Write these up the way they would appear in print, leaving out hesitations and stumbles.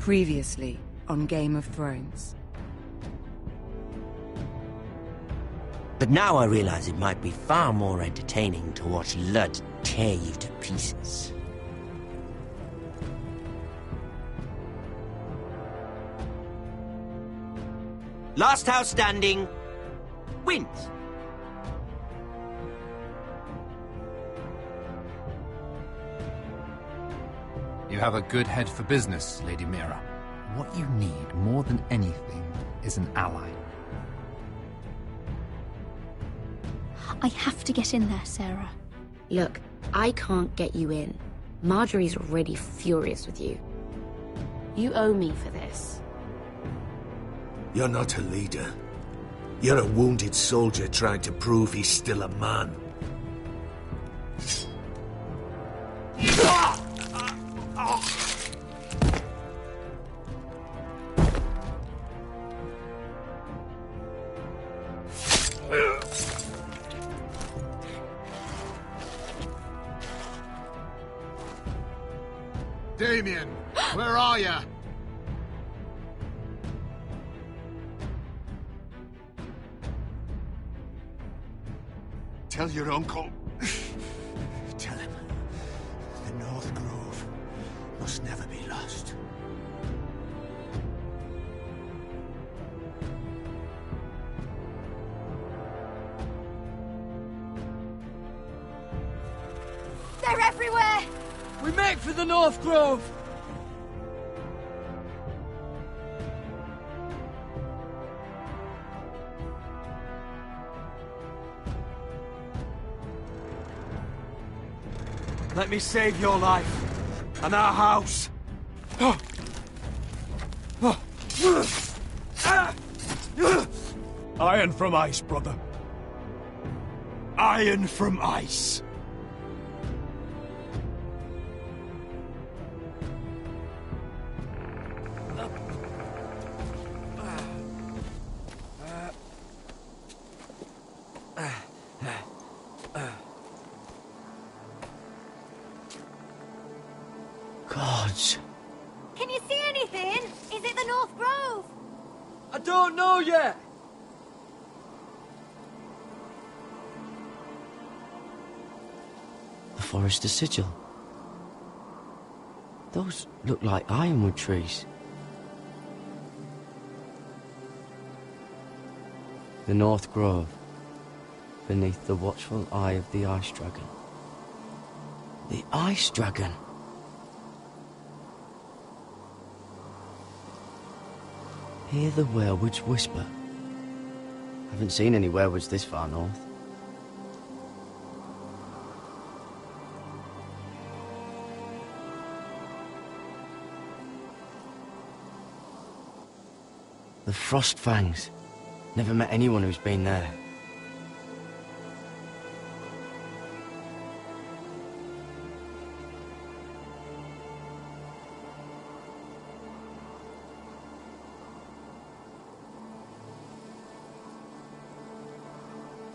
Previously on Game of Thrones. But now I realize it might be far more entertaining to watch Lud tear you to pieces. Last house standing wins. You have a good head for business, Lady Mira. What you need more than anything is an ally. I have to get in there, Sarah. Look, I can't get you in. Marjorie's already furious with you. You owe me for this. You're not a leader. You're a wounded soldier trying to prove he's still a man. Damien, where are you? Tell your uncle. Tell him the North Grove must never be lost. They're everywhere! We make for the North Grove! Let me save your life, and our house. Iron from ice, brother. Iron from ice. Gods. Can you see anything? Is it the North Grove? I don't know yet! The Forester Sigil. Those look like ironwood trees. The North Grove, beneath the watchful eye of the Ice Dragon. The Ice Dragon! Hear the werewoods whisper. Haven't seen any werewoods this far north. The Frost Fangs. Never met anyone who's been there.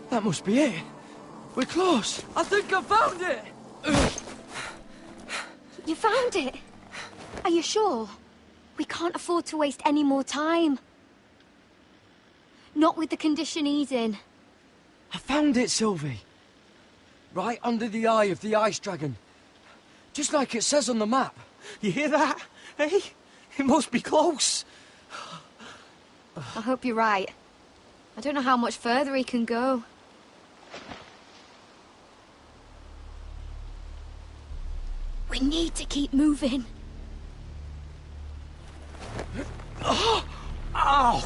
That must be it. We're close. I think I found it! You found it? Are you sure? We can't afford to waste any more time. Not with the condition he's in. I found it, Sylvie. Right under the eye of the Ice Dragon. Just like it says on the map. You hear that? Hey? It must be close. I hope you're right. I don't know how much further he can go. We need to keep moving. Ow!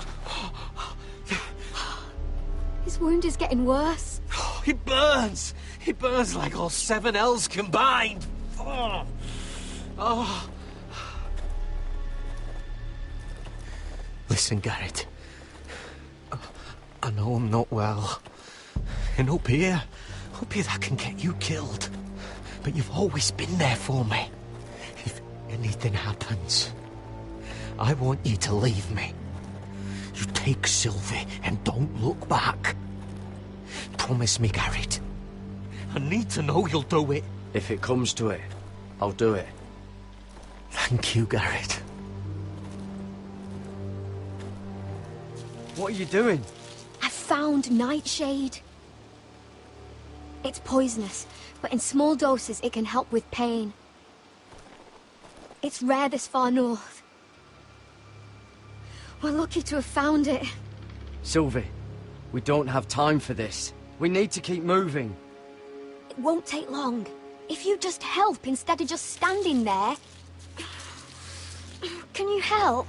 His wound is getting worse. It burns! It burns like all 7 L's combined! Oh. Listen, Garrett. I know I'm not well. And up here that can get you killed. But you've always been there for me. If anything happens, I want you to leave me. You take Sylvie and don't look back. Promise me, Garrett. I need to know you'll do it. If it comes to it, I'll do it. Thank you, Garrett. What are you doing? I found nightshade. It's poisonous, but in small doses it can help with pain. It's rare this far north. We're lucky to have found it. Sylvie, we don't have time for this. We need to keep moving. It won't take long. If you just help instead of just standing there... Can you help?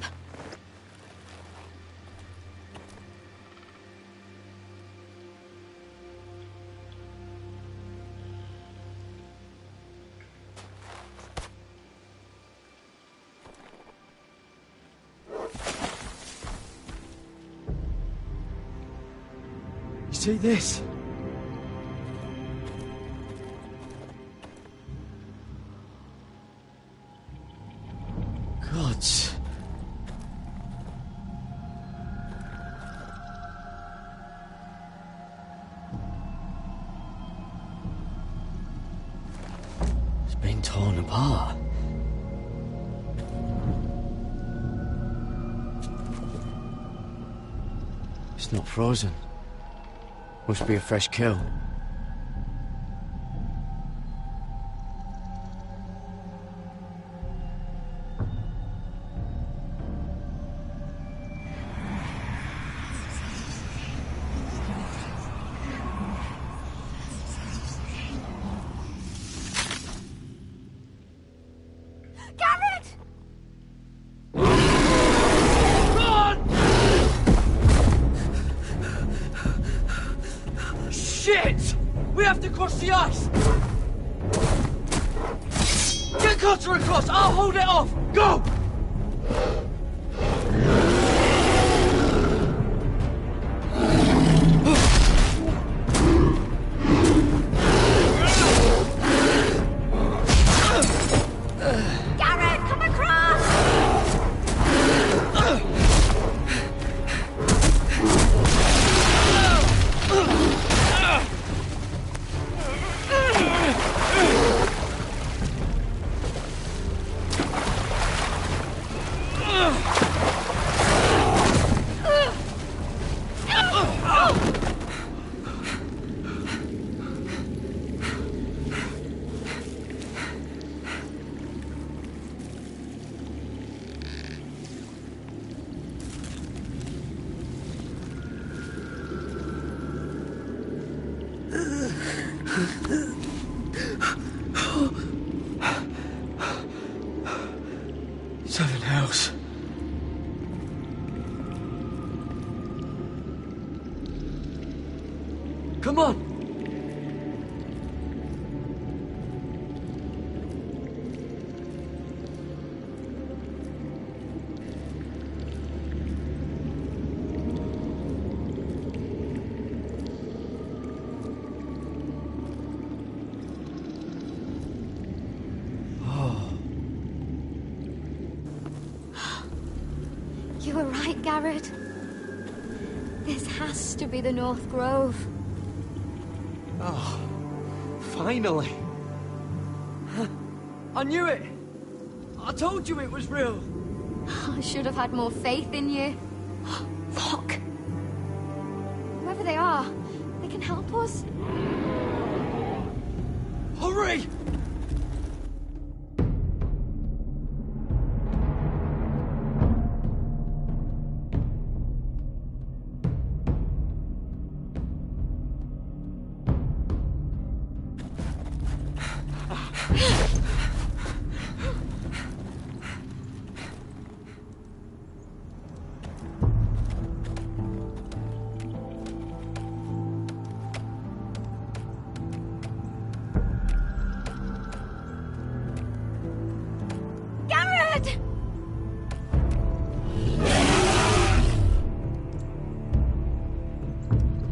See this? Gods. It's been torn apart. It's not frozen. Must be a fresh kill. Garrett! Shit! We have to cross the ice! Get Cutter across! I'll hold it off! Go! Garrett, come across! Seven Hells. Come on! You were right, Garrett. This has to be the North Grove. Oh, finally. I knew it. I told you it was real. I should have had more faith in you. Look. Whoever they are, they can help us. Hurry! Garrett!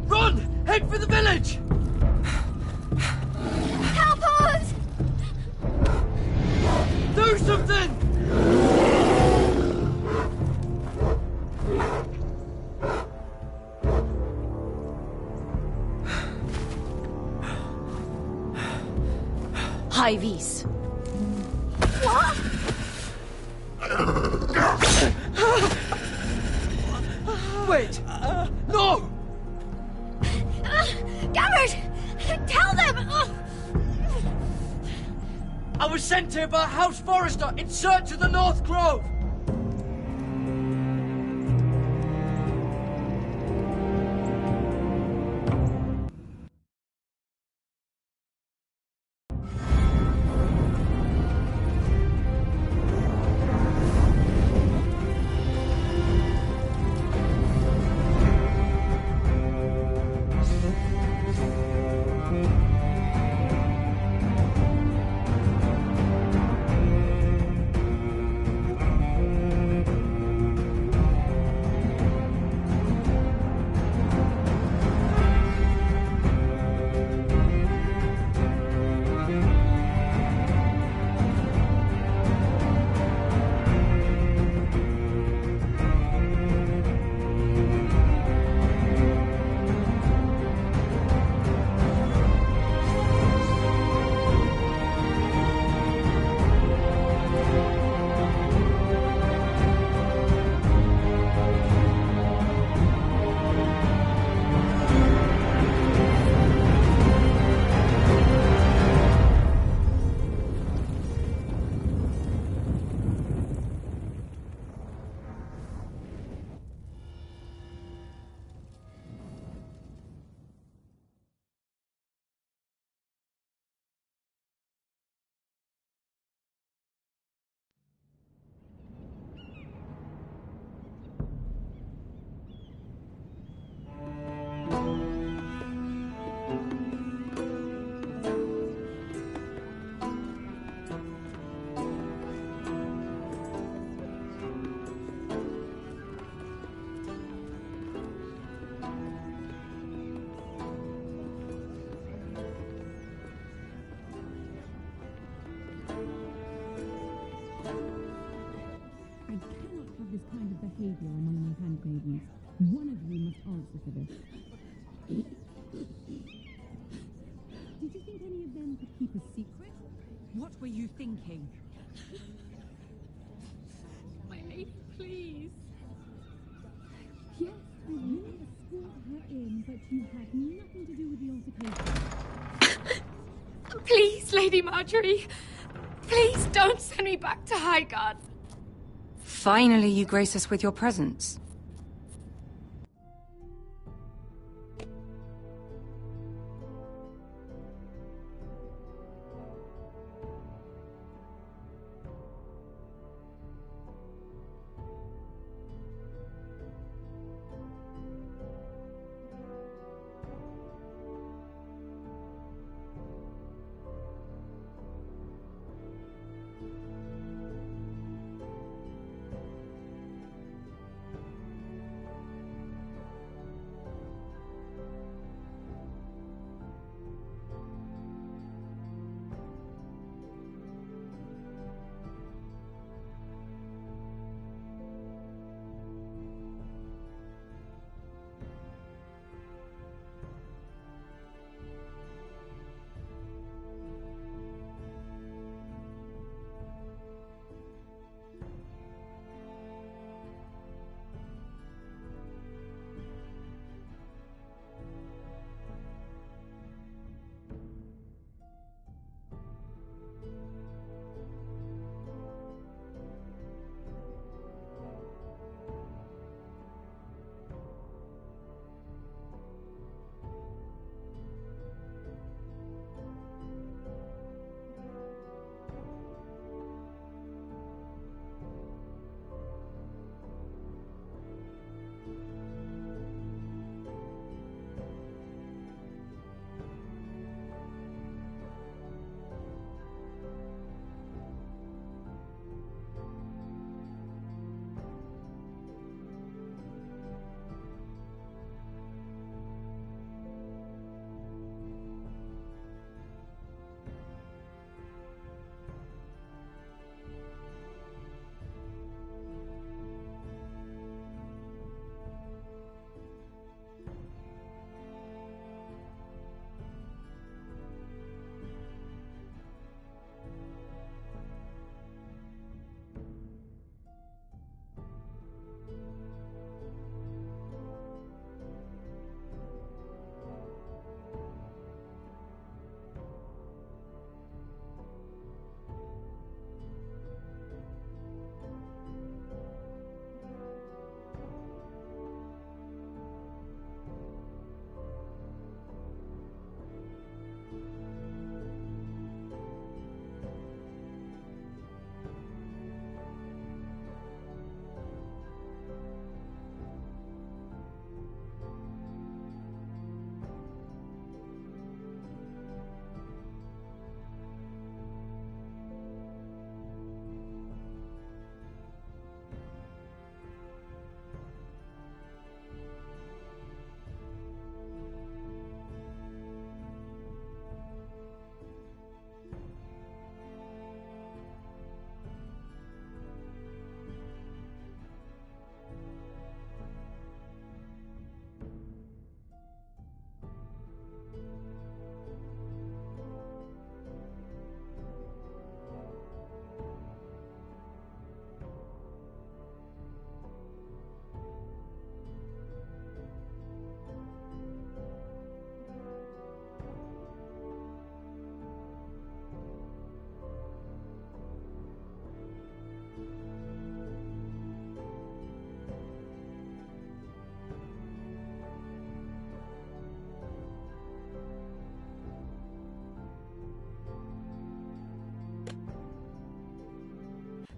Run! Head for the village! Help us! Do something! High vis. What? Wait! No! Garrett! Tell them! I was sent here by House Forrester in search of the North Grove! This kind of behavior among my handmaidens. One of you must answer for this. Did you think any of them could keep a secret? What were you thinking? My maid, please. Yes, I will escort her in, but you had nothing to do with the altercation. Please, Lady Marjorie. Please don't send me back to Highgarden. Finally, you grace us with your presence.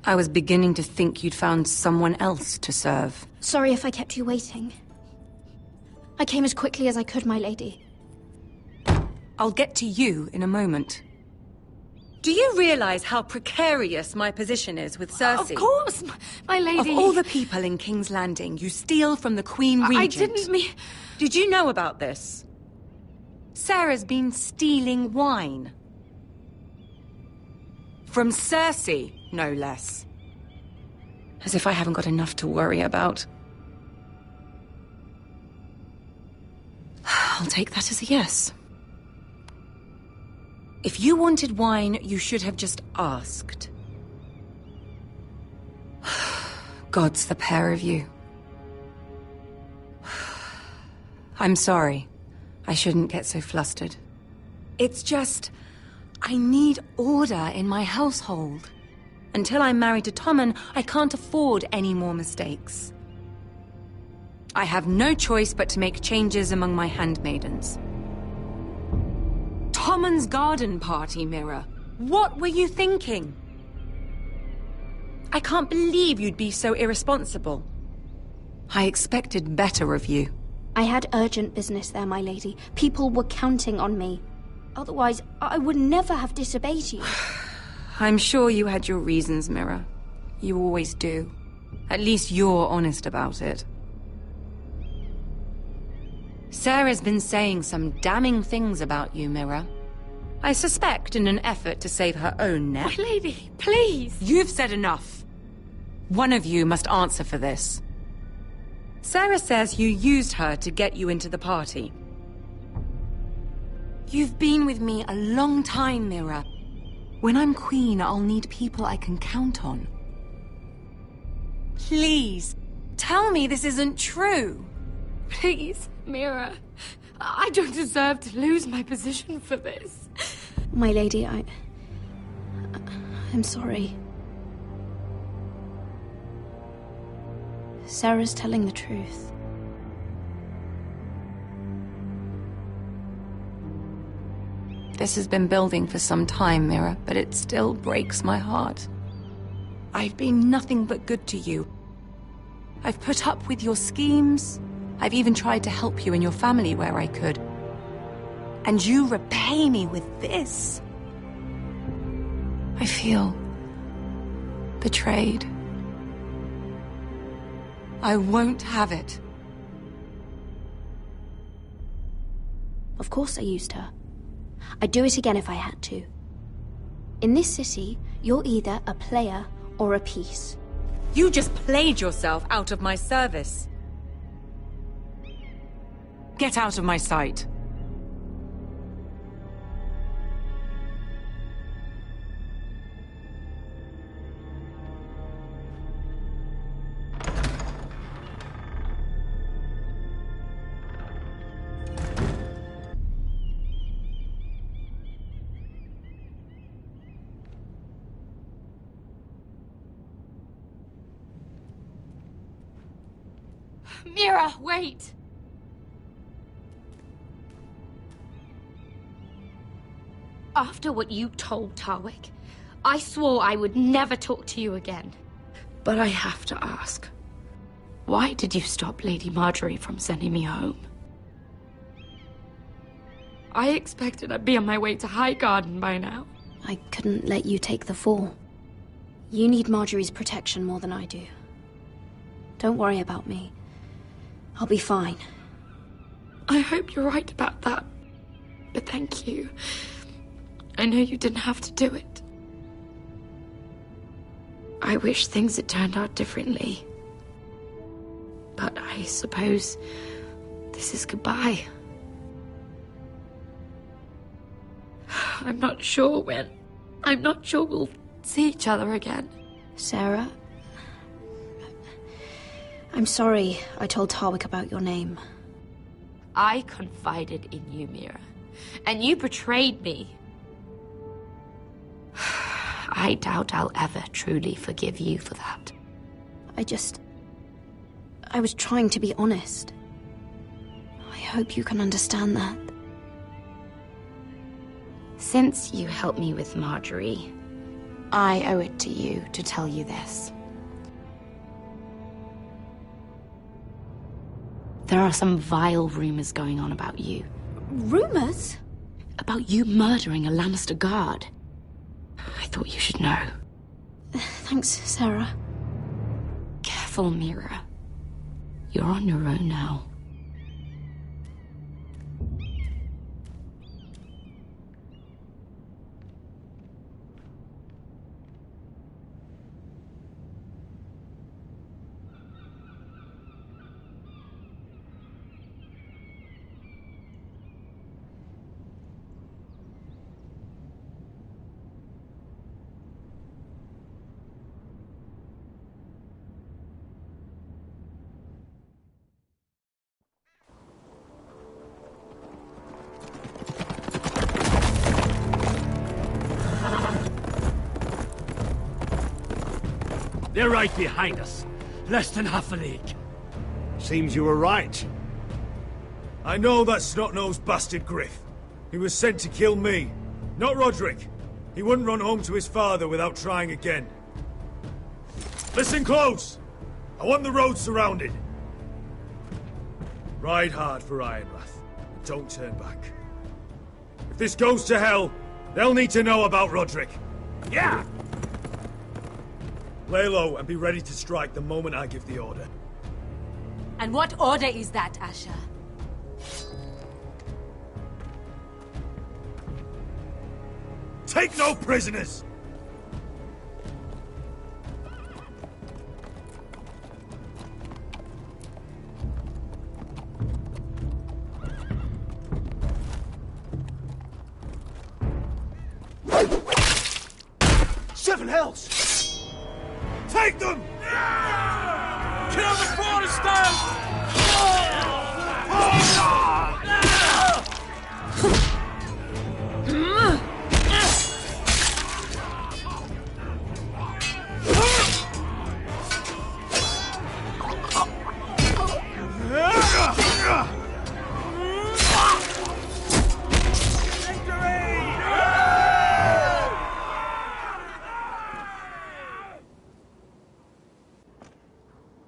I was beginning to think you'd found someone else to serve. Sorry if I kept you waiting. I came as quickly as I could, my lady. I'll get to you in a moment. Do you realize how precarious my position is with Cersei? Of course, my lady. Of all the people in King's Landing, you steal from the Queen Regent. I didn't mean... Did you know about this? Sarah's been stealing wine. From Cersei, no less. As if I haven't got enough to worry about. I'll take that as a yes. If you wanted wine, you should have just asked. Gods, the pair of you. I'm sorry. I shouldn't get so flustered. It's just... I need order in my household. Until I'm married to Tommen, I can't afford any more mistakes. I have no choice but to make changes among my handmaidens. Tommen's garden party, Mira. What were you thinking? I can't believe you'd be so irresponsible. I expected better of you. I had urgent business there, my lady. People were counting on me. Otherwise, I would never have disobeyed you. I'm sure you had your reasons, Mira. You always do. At least you're honest about it. Sarah's been saying some damning things about you, Mira. I suspect in an effort to save her own neck. My lady, please! You've said enough. One of you must answer for this. Sarah says you used her to get you into the party. You've been with me a long time, Mira. When I'm queen, I'll need people I can count on. Please, tell me this isn't true. Please, Mira. I don't deserve to lose my position for this. My lady, I'm sorry. Sarah's telling the truth. This has been building for some time, Mira, but it still breaks my heart. I've been nothing but good to you. I've put up with your schemes. I've even tried to help you and your family where I could. And you repay me with this. I feel betrayed. I won't have it. Of course I used her. I'd do it again if I had to. In this city, you're either a player or a piece. You just played yourself out of my service. Get out of my sight. Mira, wait! After what you told Tarwick, I swore I would never talk to you again. But I have to ask, why did you stop Lady Marjorie from sending me home? I expected I'd be on my way to Highgarden by now. I couldn't let you take the fall. You need Marjorie's protection more than I do. Don't worry about me. I'll be fine. I hope you're right about that. But thank you. I know you didn't have to do it. I wish things had turned out differently. But I suppose this is goodbye. I'm not sure when. I'm not sure we'll see each other again. Sarah? I'm sorry I told Tarwick about your name. I confided in you, Mira. And you betrayed me. I doubt I'll ever truly forgive you for that. I was trying to be honest. I hope you can understand that. Since you helped me with Marjorie, I owe it to you to tell you this. There are some vile rumors going on about you. Rumors? About you murdering a Lannister guard. I thought you should know. Thanks, Sarah. Careful, Mira. You're on your own now. They're right behind us. Less than half a league. Seems you were right. I know that snot-nosed bastard Griff. He was sent to kill me, not Roderick. He wouldn't run home to his father without trying again. Listen close! I want the road surrounded. Ride hard for Ironrath, and don't turn back. If this goes to hell, they'll need to know about Roderick. Yeah! Lay low and be ready to strike the moment I give the order. And what order is that, Asher? Take no prisoners! Seven hells! Take them! Kill the Foresters!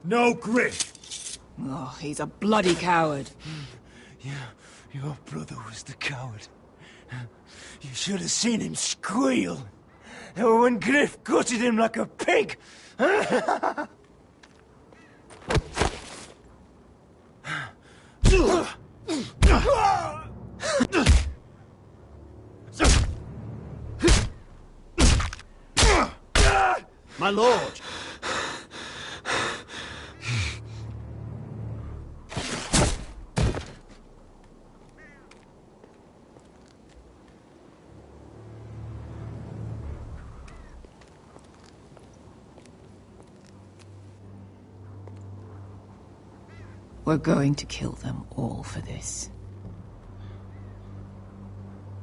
No Griff! Oh, he's a bloody coward. Yeah, your brother was the coward. You should have seen him squeal. When Griff gutted him like a pig. My lord! We're going to kill them all for this.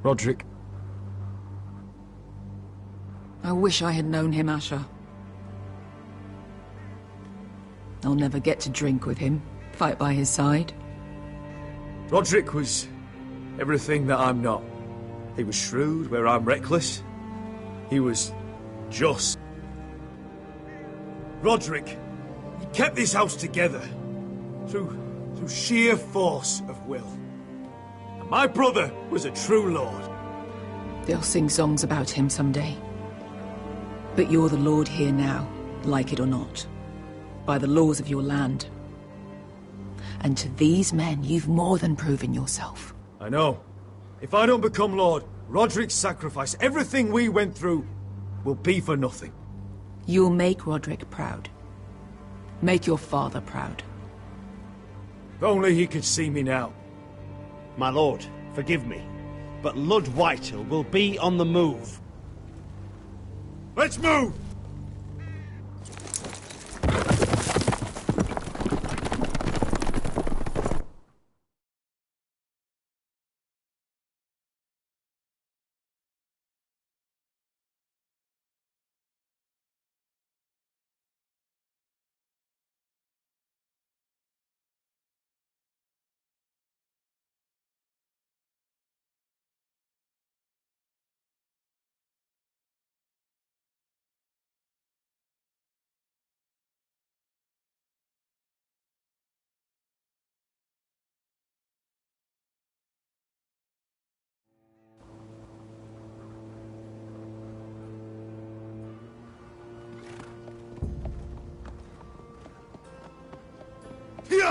Roderick. I wish I had known him, Asher. I'll never get to drink with him, fight by his side. Roderick was everything that I'm not. He was shrewd where I'm reckless. He was just. Roderick, he kept this house together through sheer force of will. And my brother was a true lord. They'll sing songs about him someday. But you're the lord here now, like it or not. By the laws of your land. And to these men, you've more than proven yourself. I know. If I don't become lord, Roderick's sacrifice, everything we went through, will be for nothing. You'll make Roderick proud. Make your father proud. If only he could see me now. My lord, forgive me, but Lud Whitehill will be on the move. Let's move!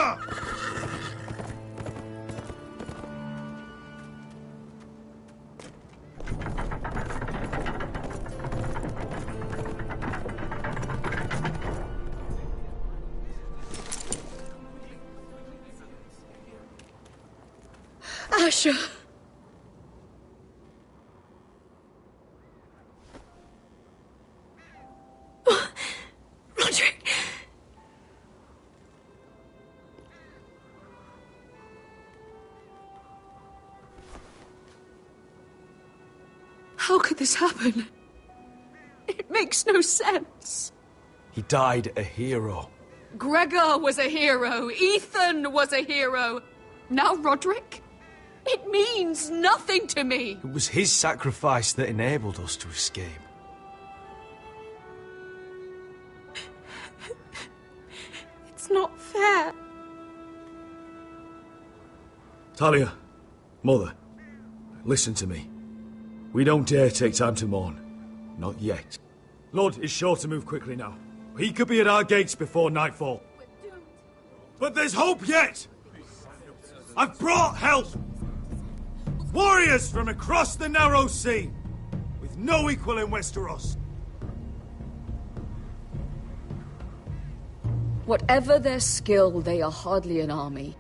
Asher! Asher! Roderick! How could this happen? It makes no sense. He died a hero. Gregor was a hero. Ethan was a hero. Now Roderick? It means nothing to me. It was his sacrifice that enabled us to escape. It's not fair. Talia, Mother, listen to me. We don't dare take time to mourn. Not yet. Lord is sure to move quickly now. He could be at our gates before nightfall. But there's hope yet! I've brought help! Warriors from across the narrow sea, with no equal in Westeros. Whatever their skill, they are hardly an army.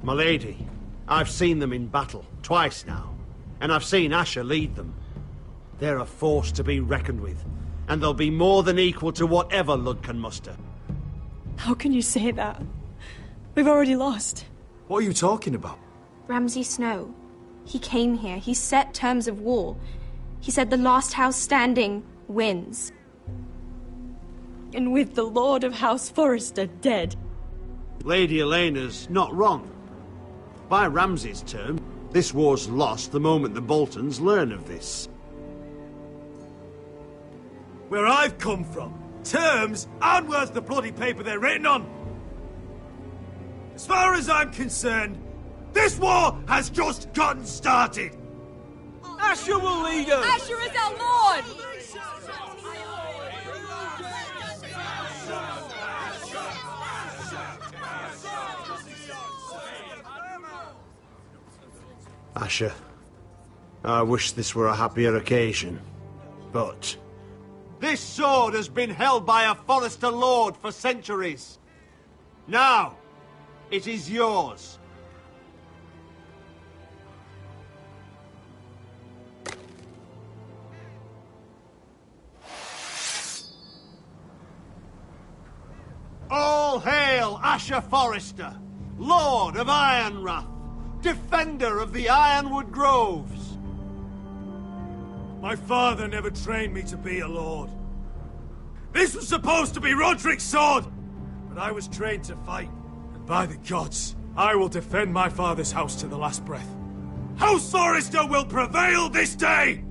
My lady, I've seen them in battle, twice now, and I've seen Asher lead them. They're a force to be reckoned with, and they'll be more than equal to whatever Lud can muster. How can you say that? We've already lost. What are you talking about? Ramsay Snow. He came here. He set terms of war. He said the last house standing wins. And with the Lord of House Forrester dead. Lady Elena's not wrong. By Ramsay's term, this war's lost the moment the Boltons learn of this. Where I've come from, terms aren't worth the bloody paper they're written on. As far as I'm concerned, this war has just gotten started. Asher will lead us. Asher is our Lord! Asher, I wish this were a happier occasion, but... This sword has been held by a Forrester Lord for centuries. Now, it is yours. All hail Asher Forrester, Lord of Ironrath, defender of the Ironwood Groves. My father never trained me to be a lord. This was supposed to be Roderick's sword, but I was trained to fight. And by the gods, I will defend my father's house to the last breath. House Forrester will prevail this day!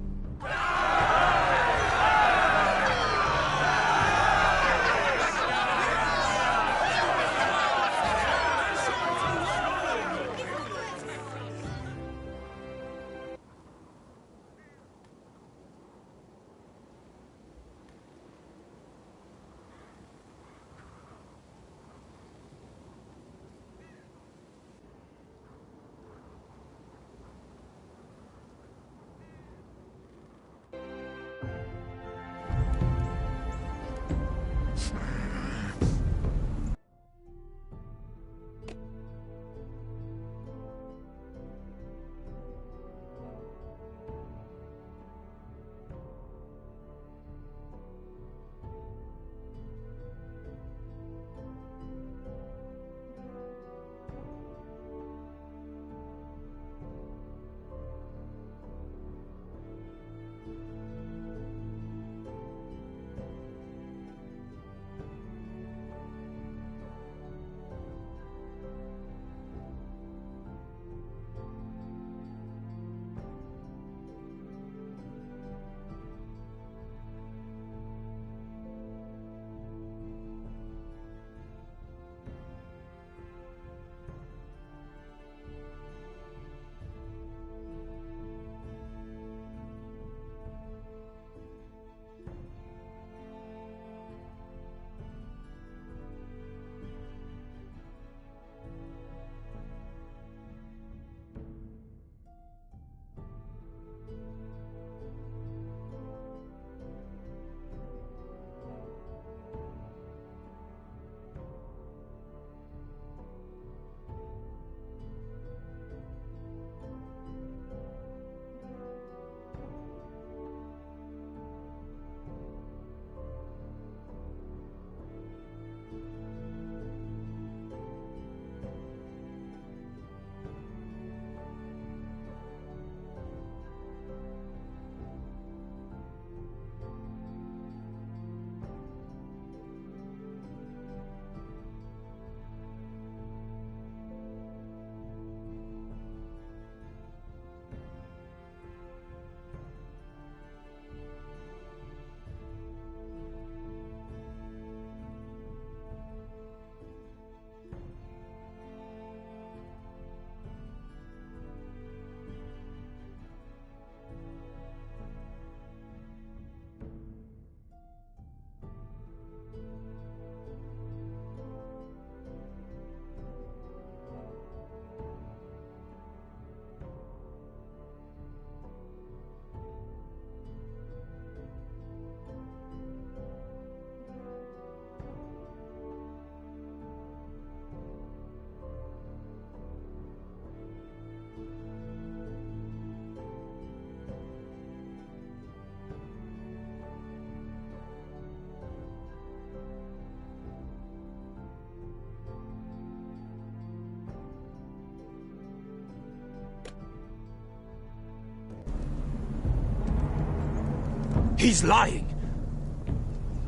He's lying.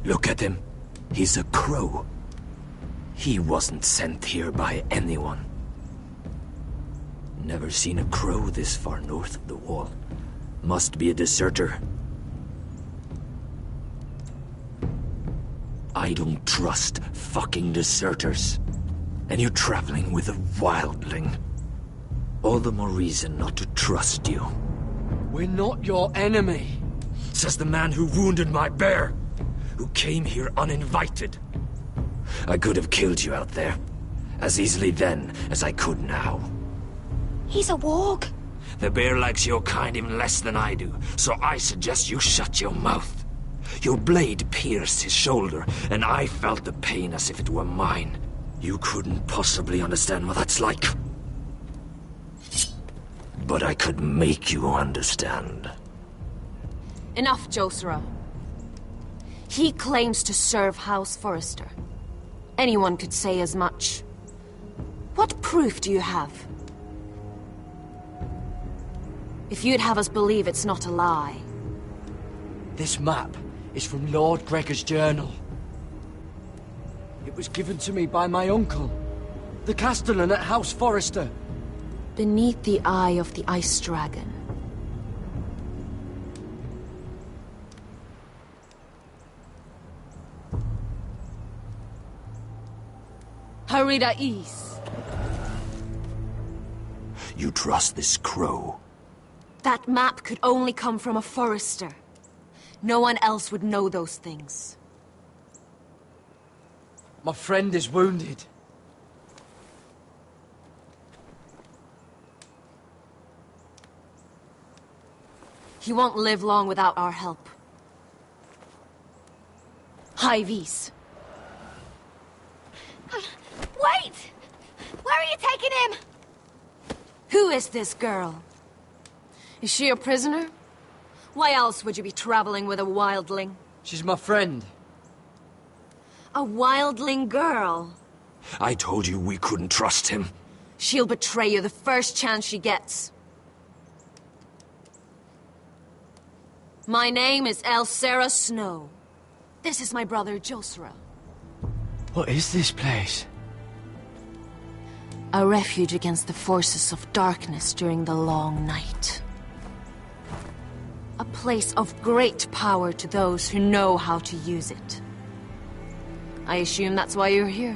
Look at him. He's a crow. He wasn't sent here by anyone. Never seen a crow this far north of the wall. Must be a deserter. I don't trust fucking deserters. And you're traveling with a wildling. All the more reason not to trust you. We're not your enemy. Says the man who wounded my bear. Who came here uninvited. I could have killed you out there. As easily then as I could now. He's a warg. The bear likes your kind even less than I do, so I suggest you shut your mouth. Your blade pierced his shoulder, and I felt the pain as if it were mine. You couldn't possibly understand what that's like. But I could make you understand. Enough, Josra. He claims to serve House Forrester. Anyone could say as much. What proof do you have? If you'd have us believe it's not a lie. This map is from Lord Gregor's journal. It was given to me by my uncle, the Castellan at House Forrester. Beneath the eye of the Ice Dragon. Harida East. You trust this crow? That map could only come from a Forrester. No one else would know those things. My friend is wounded. He won't live long without our help. High Vis. Wait! Where are you taking him? Who is this girl? Is she a prisoner? Why else would you be traveling with a wildling? She's my friend. A wildling girl? I told you we couldn't trust him. She'll betray you the first chance she gets. My name is Elsera Snow. This is my brother Josra. What is this place? A refuge against the forces of darkness during the long night. A place of great power to those who know how to use it. I assume that's why you're here.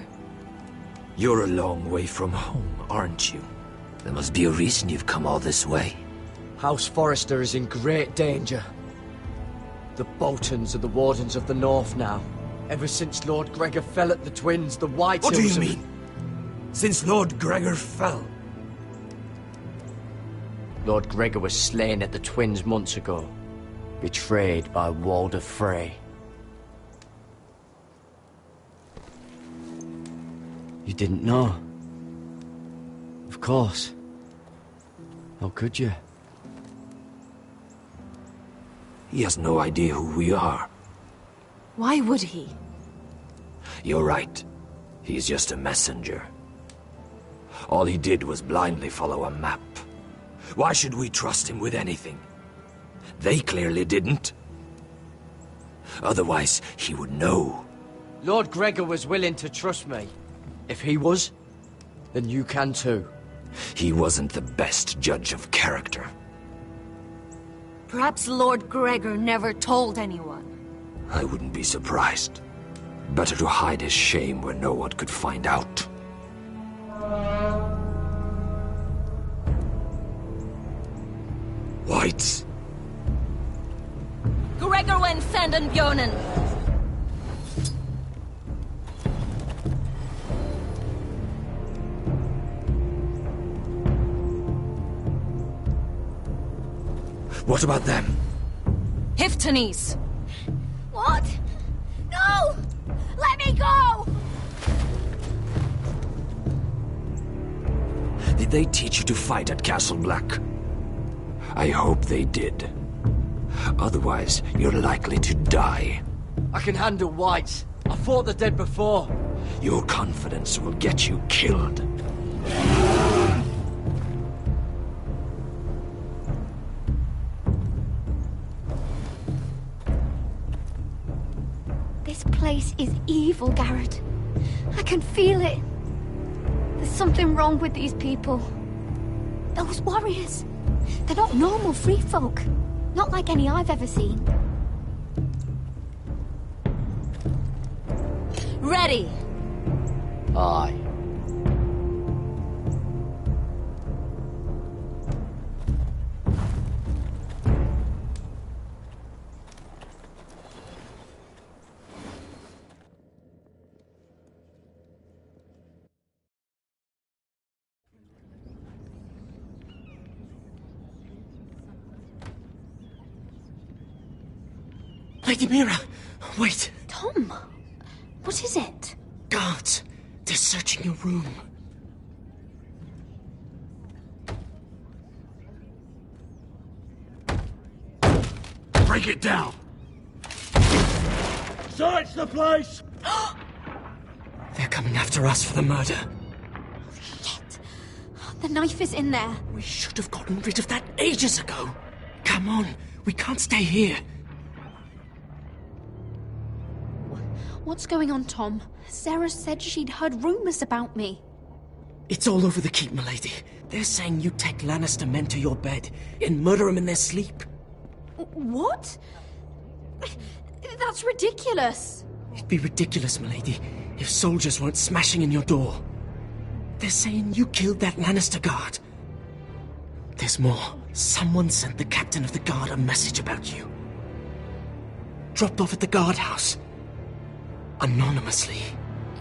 You're a long way from home, aren't you? There must be a reason you've come all this way. House Forrester is in great danger. The Boltons are the Wardens of the North now. Ever since Lord Gregor fell at the Twins, the White What do Hills you mean? Since Lord Gregor fell? Lord Gregor was slain at the Twins months ago. Betrayed by Walder Frey. You didn't know? Of course. How could you? He has no idea who we are. Why would he? You're right. He's just a messenger. All he did was blindly follow a map. Why should we trust him with anything? They clearly didn't. Otherwise, he would know. Lord Gregor was willing to trust me. If he was, then you can too. He wasn't the best judge of character. Perhaps Lord Gregor never told anyone. I wouldn't be surprised. Better to hide his shame where no one could find out. Whites. Gregor went Sanden Björnen. What about them? Hiftanes. What? No! Let me go! Did they teach you to fight at Castle Black? I hope they did. Otherwise, you're likely to die. I can handle Whites. I fought the dead before. Your confidence will get you killed. This place is evil, Garrett. I can feel it. There's something wrong with these people. Those warriors. They're not normal free folk. Not like any I've ever seen. Ready! Aye. Lady Mira, wait. Tom, what is it? Guards, they're searching your room. Break it down! Search the place! They're coming after us for the murder. Shit. The knife is in there. We should have gotten rid of that ages ago. Come on, we can't stay here. What's going on, Tom? Sarah said she'd heard rumors about me. It's all over the keep, milady. They're saying you take Lannister men to your bed and murder them in their sleep. What? That's ridiculous. It'd be ridiculous, milady, if soldiers weren't smashing in your door. They're saying you killed that Lannister guard. There's more. Someone sent the captain of the guard a message about you. Dropped off at the guardhouse. Anonymously.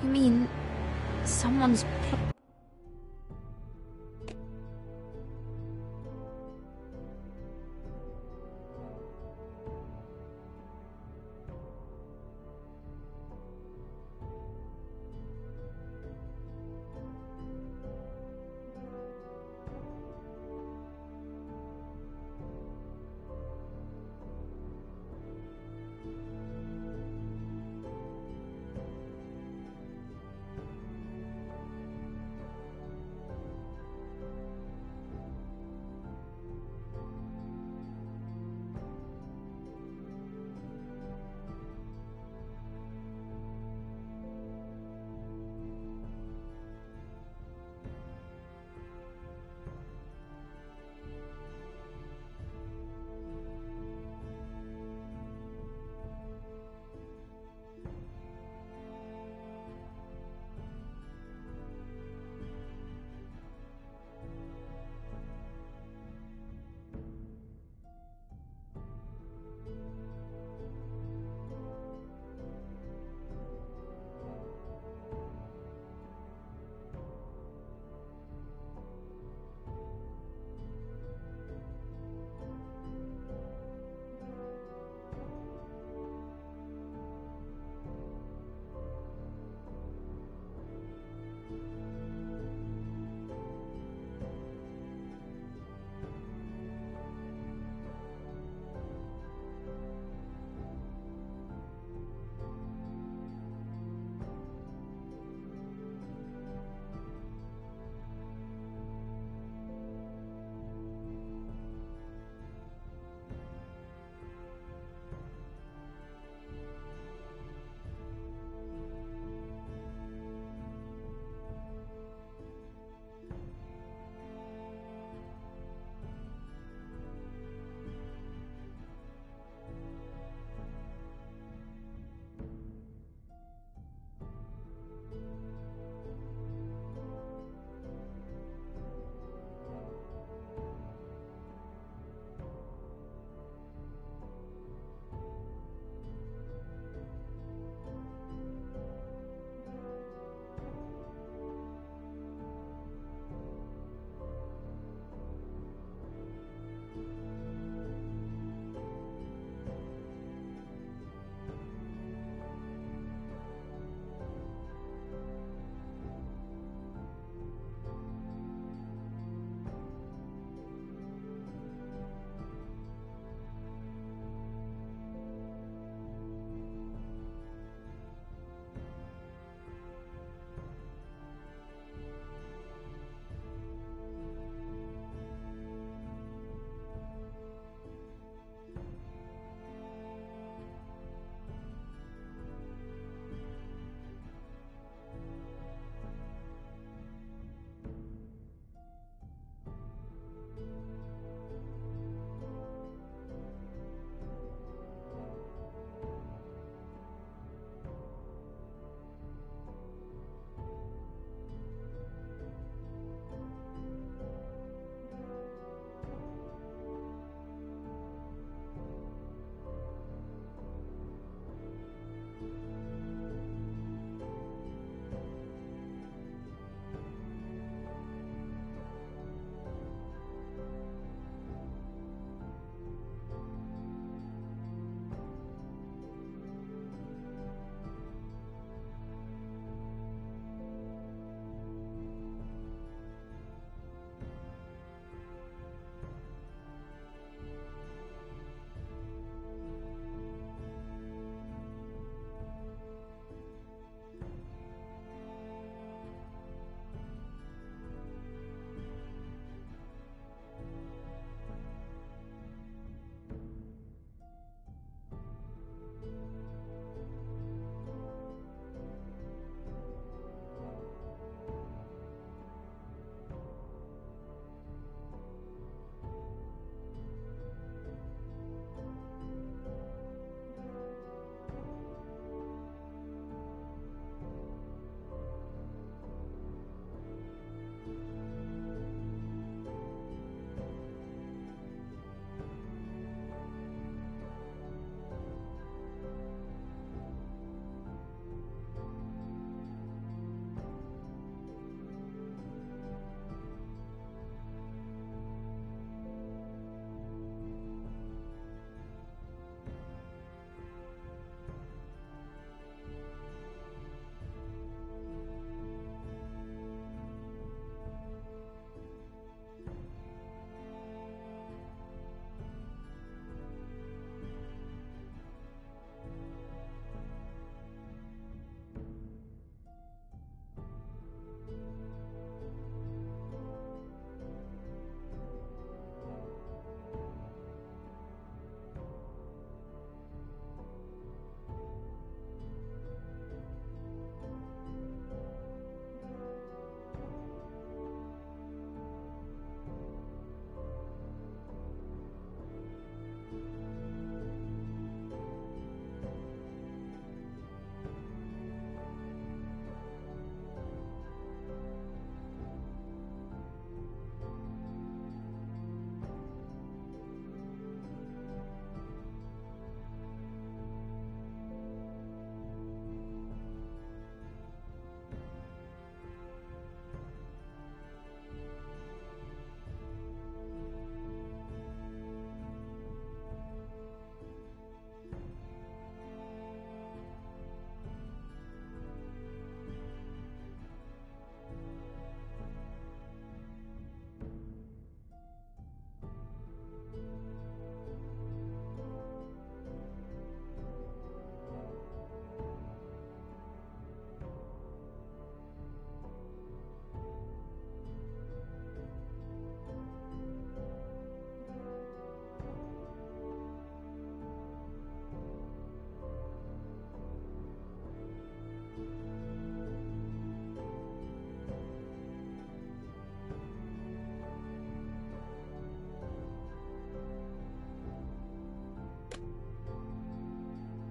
You mean someone's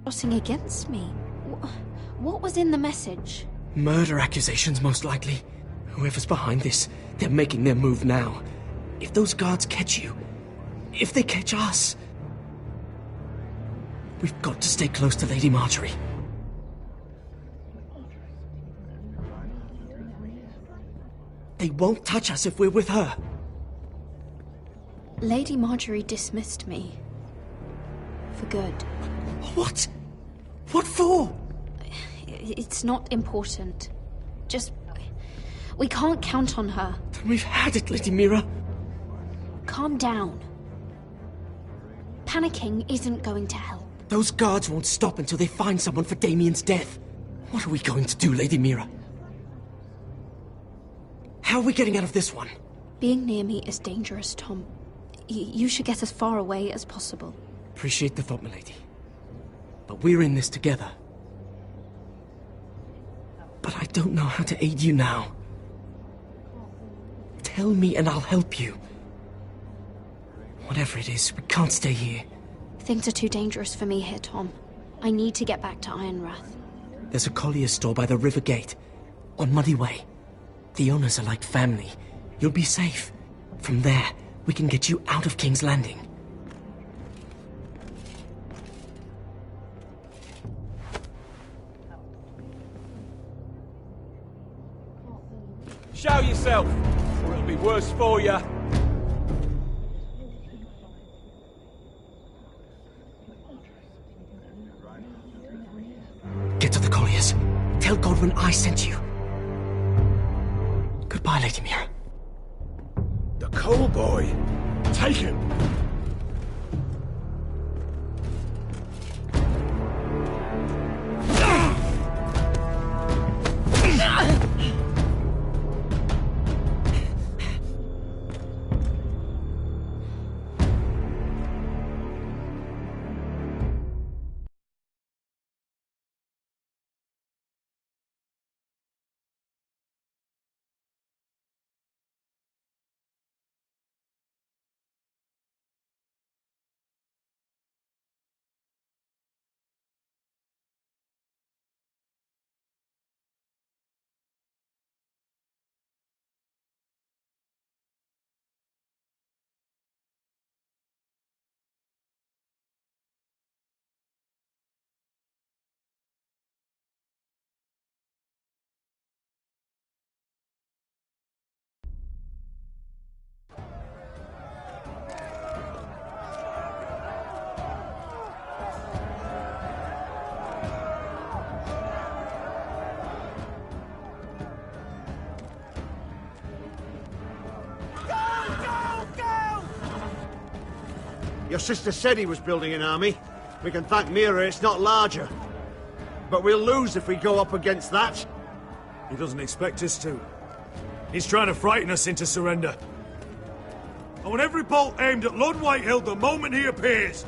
plotting against me. What was in the message? Murder accusations, most likely. Whoever's behind this, they're making their move now. If those guards catch you, if they catch us, we've got to stay close to Lady Marjorie. They won't touch us if we're with her. Lady Marjorie dismissed me. For good. What? What for? It's not important. Just... we can't count on her. Then we've had it, Lady Mira. Calm down. Panicking isn't going to help. Those guards won't stop until they find someone for Damien's death. What are we going to do, Lady Mira? How are we getting out of this one? Being near me is dangerous, Tom. You should get as far away as possible. Appreciate the thought, milady. But we're in this together. But I don't know how to aid you now. Tell me and I'll help you. Whatever it is, we can't stay here. Things are too dangerous for me here, Tom. I need to get back to Ironrath. There's a collier's store by the river gate, on Muddy Way. The owners are like family. You'll be safe. From there, we can get you out of King's Landing. Show yourself, or it'll be worse for you. Get to the colliers. Tell Godwin I sent you. Goodbye, Lady Mira. The coal boy. Take him. Your sister said he was building an army. We can thank Mira it's not larger. But we'll lose if we go up against that. He doesn't expect us to. He's trying to frighten us into surrender. I want every bolt aimed at Lord Whitehill the moment he appears.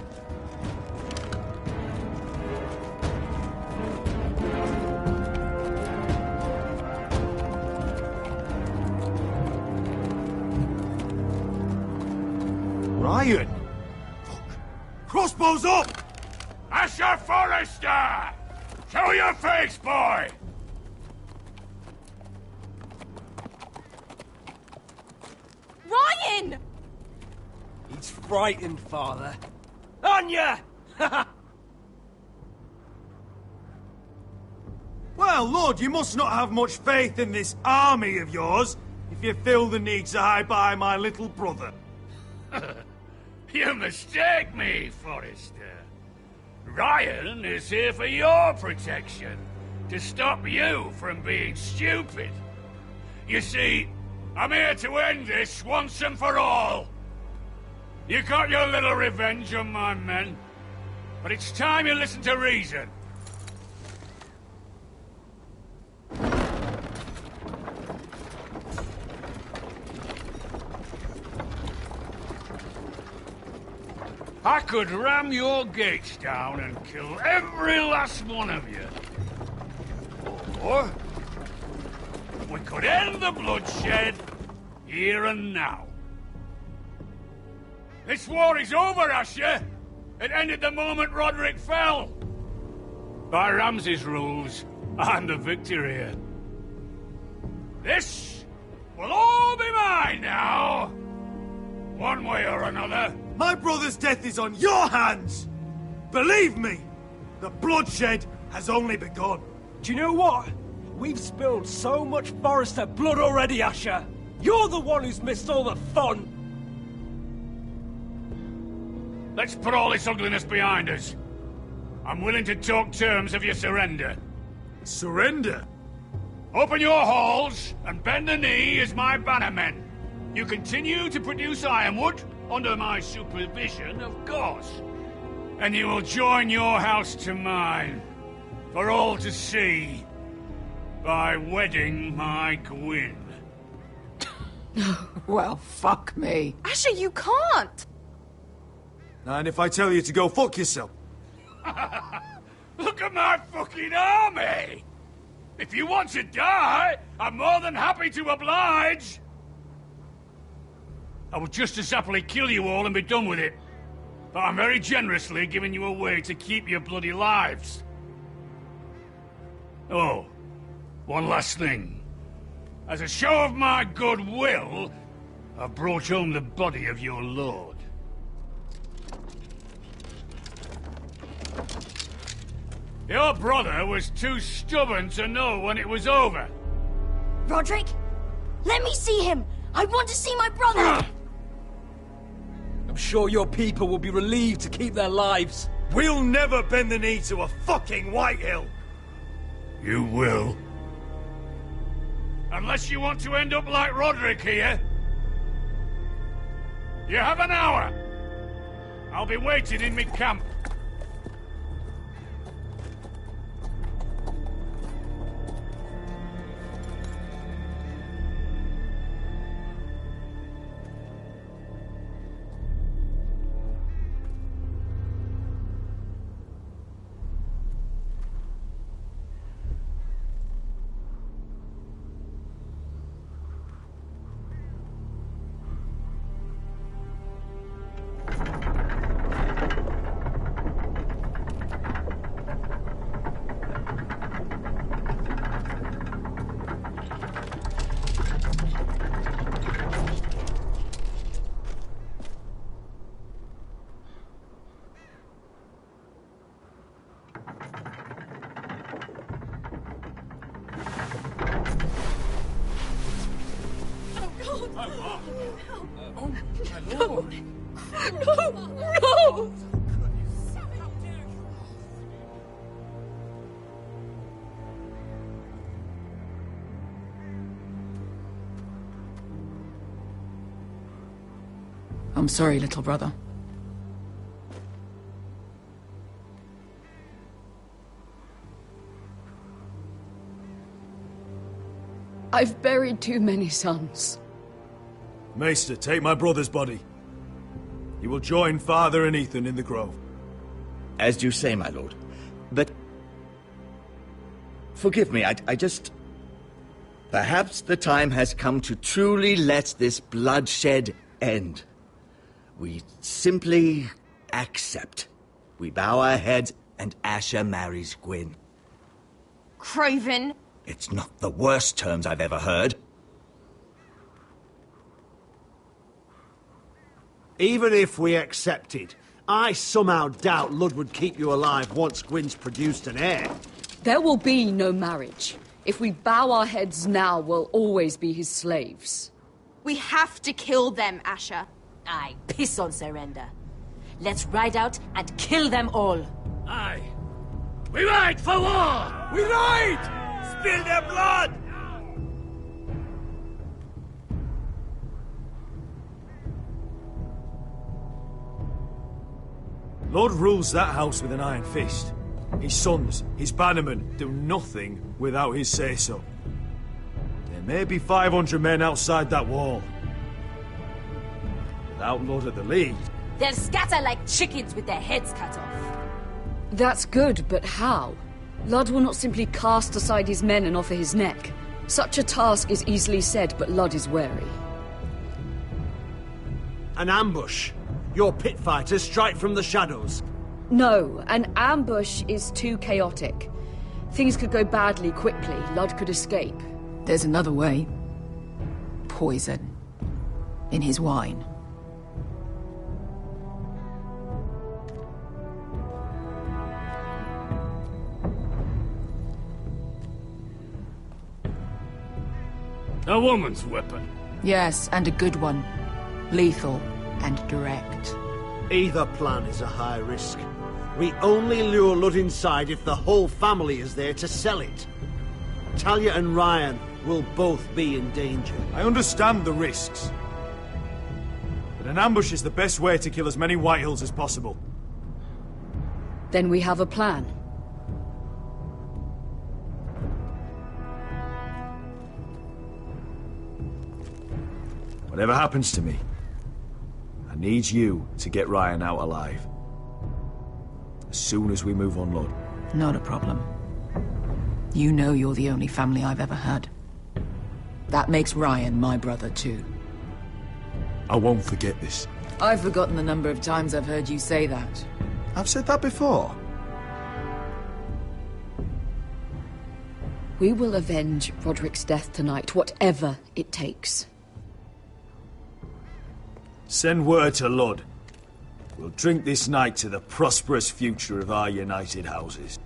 Ryan! Crossbows up! Asher Forrester! Show your face, boy! Ryan! He's frightened, Father. Anya! Well, Lord, you must not have much faith in this army of yours if you feel the need to hide by my little brother. You mistake me, Forrester. Ryan is here for your protection, to stop you from being stupid. You see, I'm here to end this once and for all. You got your little revenge on my men, but it's time you listen to reason. I could ram your gates down and kill every last one of you. Or we could end the bloodshed here and now. This war is over, Asher. It ended the moment Roderick fell. By Ramsay's rules, I'm the victor here. This will all be mine now! One way or another. My brother's death is on your hands! Believe me, the bloodshed has only begun. Do you know what? We've spilled so much Forrester blood already, Asher. You're the one who's missed all the fun. Let's put all this ugliness behind us. I'm willing to talk terms of your surrender. Surrender? Open your halls and bend the knee as my bannermen. You continue to produce ironwood, under my supervision, of course. And you will join your house to mine, for all to see, by wedding my Gwyn. Well, fuck me. Asher, you can't! And if I tell you to go fuck yourself? Look at my fucking army! If you want to die, I'm more than happy to oblige! I would just as happily kill you all and be done with it. But I'm very generously giving you a way to keep your bloody lives. Oh, one last thing. As a show of my goodwill, I've brought home the body of your lord. Your brother was too stubborn to know when it was over. Roderick? Let me see him! I want to see my brother! I'm sure your people will be relieved to keep their lives. We'll never bend the knee to a fucking Whitehill! You will. Unless you want to end up like Roderick here. You have an hour. I'll be waiting in mid-camp. No! I'm sorry, little brother. I've buried too many sons. Maester, take my brother's body. He will join Father and Ethan in the grove. As you say, my lord. But... forgive me, I just... Perhaps the time has come to truly let this bloodshed end. We simply accept. We bow our heads and Asher marries Gwyn. Craven! It's not the worst terms I've ever heard. Even if we accepted, I somehow doubt Lud would keep you alive once Gwyn's produced an heir. There will be no marriage. If we bow our heads now, we'll always be his slaves. We have to kill them, Asher. Aye, piss on surrender. Let's ride out and kill them all. Aye. We ride for war! We ride! Spill their blood! Lord rules that house with an iron fist. His sons, his bannermen, do nothing without his say-so. There may be 500 men outside that wall. Without Lord at the lead... They'll scatter like chickens with their heads cut off. That's good, but how? Lud will not simply cast aside his men and offer his neck. Such a task is easily said, but Lud is wary. An ambush. Your pit fighters strike from the shadows. No, an ambush is too chaotic. Things could go badly quickly. Ludd could escape. There's another way. Poison. In his wine. A woman's weapon. Yes, and a good one. Lethal and direct. Either plan is a high risk. We only lure Ludd inside if the whole family is there to sell it. Talia and Ryan will both be in danger. I understand the risks. But an ambush is the best way to kill as many Whitehills as possible. Then we have a plan. Whatever happens to me, I need you to get Ryan out alive. As soon as we move on, Lord. Not a problem. You know you're the only family I've ever had. That makes Ryan my brother, too. I won't forget this. I've forgotten the number of times I've heard you say that. I've said that before. We will avenge Roderick's death tonight, whatever it takes. Send word to Ludd. We'll drink this night to the prosperous future of our united houses.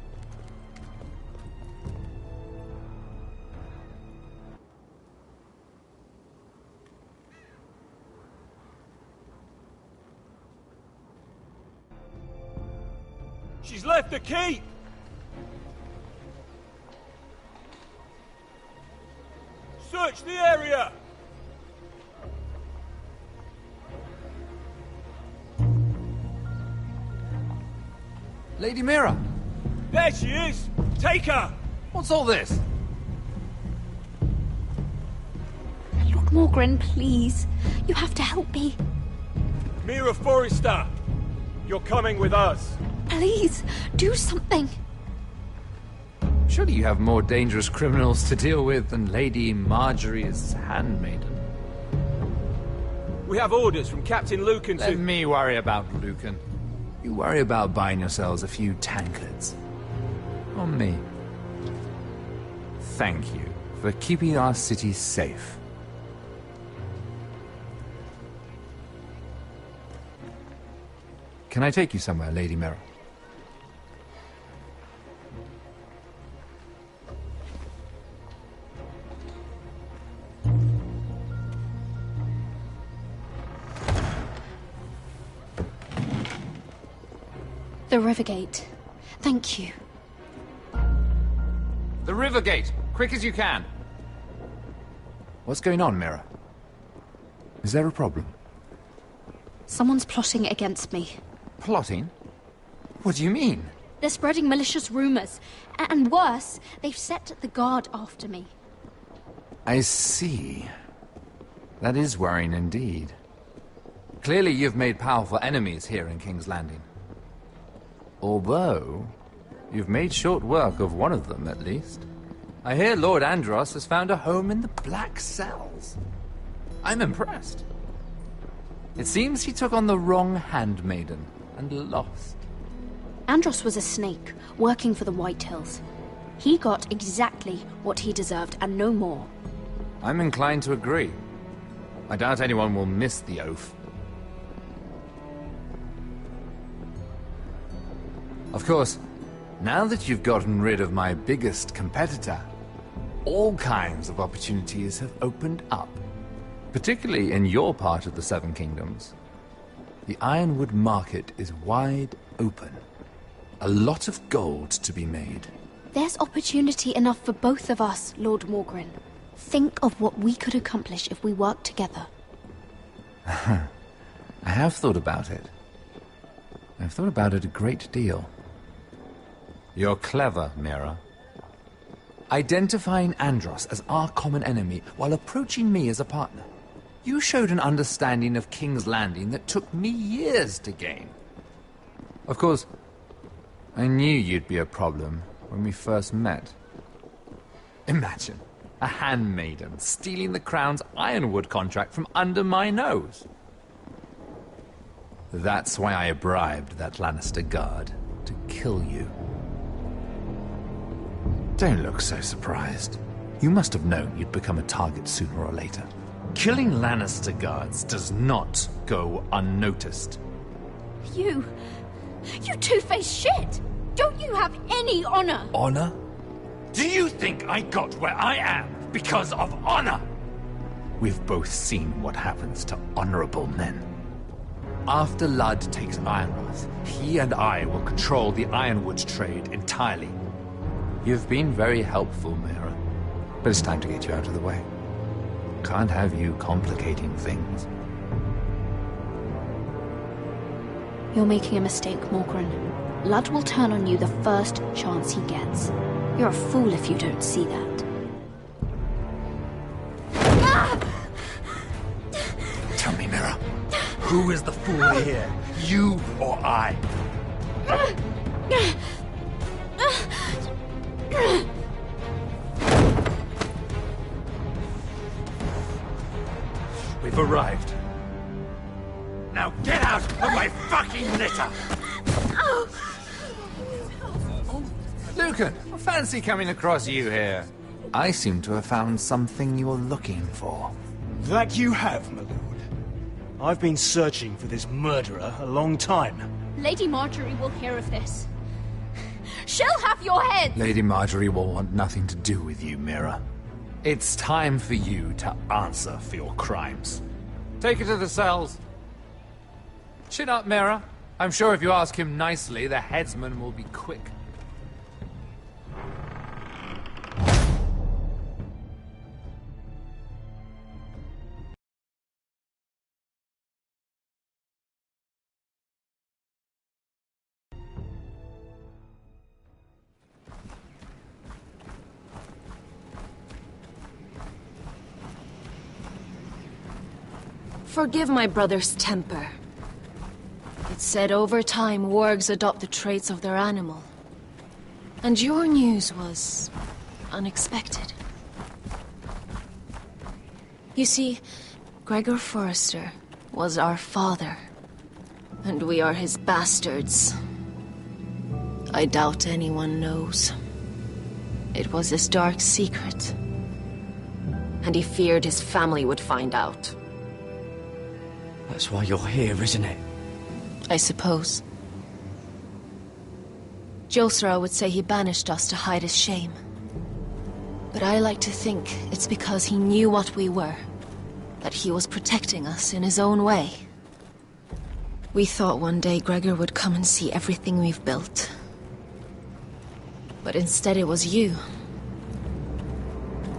She's left the keep! Search the area! Lady Mira! There she is! Take her! What's all this? Lord Morgren, please. You have to help me. Mira Forrester! You're coming with us! Please, do something. Surely you have more dangerous criminals to deal with than Lady Marjorie's handmaiden. We have orders from Captain Lucan to... Let me worry about Lucan. You worry about buying yourselves a few tankards. On me. Thank you for keeping our city safe. Can I take you somewhere, Lady Mira? The Rivergate. Thank you. The Rivergate! Quick as you can! What's going on, Mira? Is there a problem? Someone's plotting against me. Plotting? What do you mean? They're spreading malicious rumors. And worse, they've set the guard after me. I see. That is worrying indeed. Clearly you've made powerful enemies here in King's Landing. Although, you've made short work of one of them, at least. I hear Lord Andros has found a home in the Black Cells. I'm impressed. It seems he took on the wrong handmaiden and lost. Andros was a snake, working for the Whitehills. He got exactly what he deserved, and no more. I'm inclined to agree. I doubt anyone will miss the oath. Of course, now that you've gotten rid of my biggest competitor, all kinds of opportunities have opened up. Particularly in your part of the Seven Kingdoms. The Ironwood market is wide open. A lot of gold to be made. There's opportunity enough for both of us, Lord Morgren. Think of what we could accomplish if we worked together. I have thought about it. I've thought about it a great deal. You're clever, Mira. Identifying Andros as our common enemy while approaching me as a partner. You showed an understanding of King's Landing that took me years to gain. Of course, I knew you'd be a problem when we first met. Imagine a handmaiden stealing the Crown's Ironwood contract from under my nose. That's why I bribed that Lannister guard to kill you. Don't look so surprised. You must have known you'd become a target sooner or later. Killing Lannister guards does not go unnoticed. You two-faced shit! Don't you have any honor? Honor? Do you think I got where I am because of honor? We've both seen what happens to honorable men. After Ludd takes Ironrath, he and I will control the ironwood trade entirely. You've been very helpful, Mira, but it's time to get you out of the way. Can't have you complicating things. You're making a mistake, Morgryn. Ludd will turn on you the first chance he gets. You're a fool if you don't see that. Tell me, Mira, who is the fool here? You or I? We've arrived. Now get out of my fucking litter! Lucan, fancy coming across you here. I seem to have found something you're looking for. That you have, my lord. I've been searching for this murderer a long time. Lady Marjorie will hear of this. She'll have your head! Lady Marjorie will want nothing to do with you, Mira. It's time for you to answer for your crimes. Take her to the cells. Chin up, Mira. I'm sure if you ask him nicely, the headsman will be quick. Forgive my brother's temper. It's said over time wargs adopt the traits of their animal. And your news was unexpected. You see, Gregor Forrester was our father, and we are his bastards. I doubt anyone knows. It was his dark secret, and he feared his family would find out. That's why you're here, isn't it? I suppose. Josra would say he banished us to hide his shame. But I like to think it's because he knew what we were. That he was protecting us in his own way. We thought one day Gregor would come and see everything we've built. But instead it was you.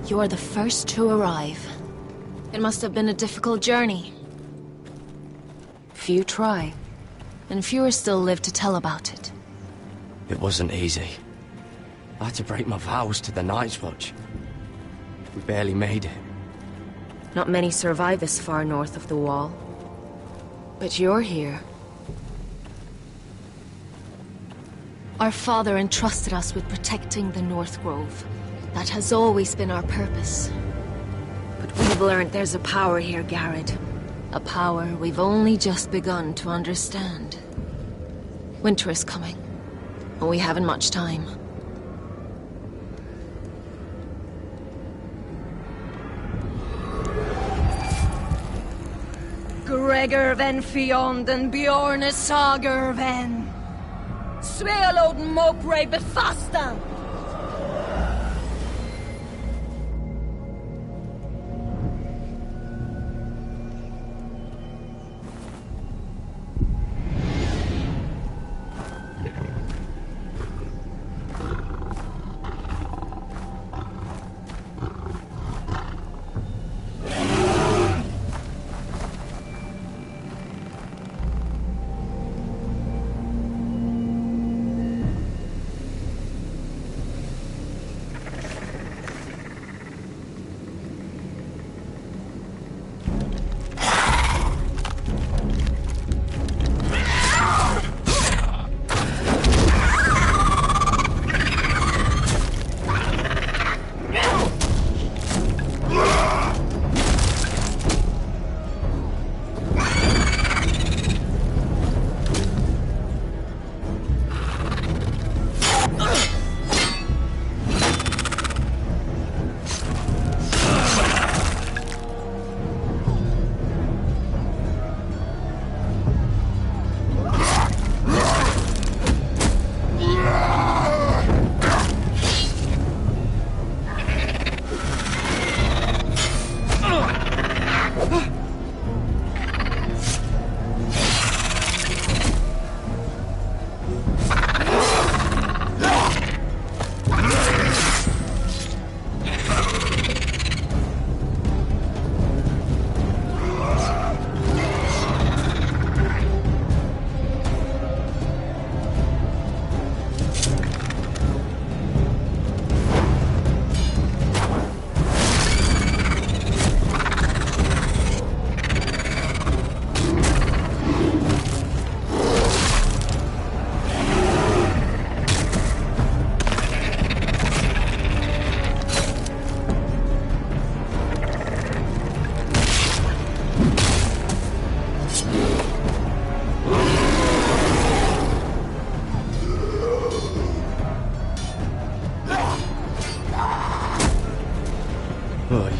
You're the first to arrive. It must have been a difficult journey. Few try, and fewer still live to tell about it. It wasn't easy. I had to break my vows to the Night's Watch. We barely made it. Not many survive this far north of the Wall. But you're here. Our father entrusted us with protecting the North Grove. That has always been our purpose. But we've learned there's a power here, Garrett. A power we've only just begun to understand. Winter is coming, and we haven't much time. Gregor ven Fjond and Bjorn Sager ven. Svealoden Mopre befasta.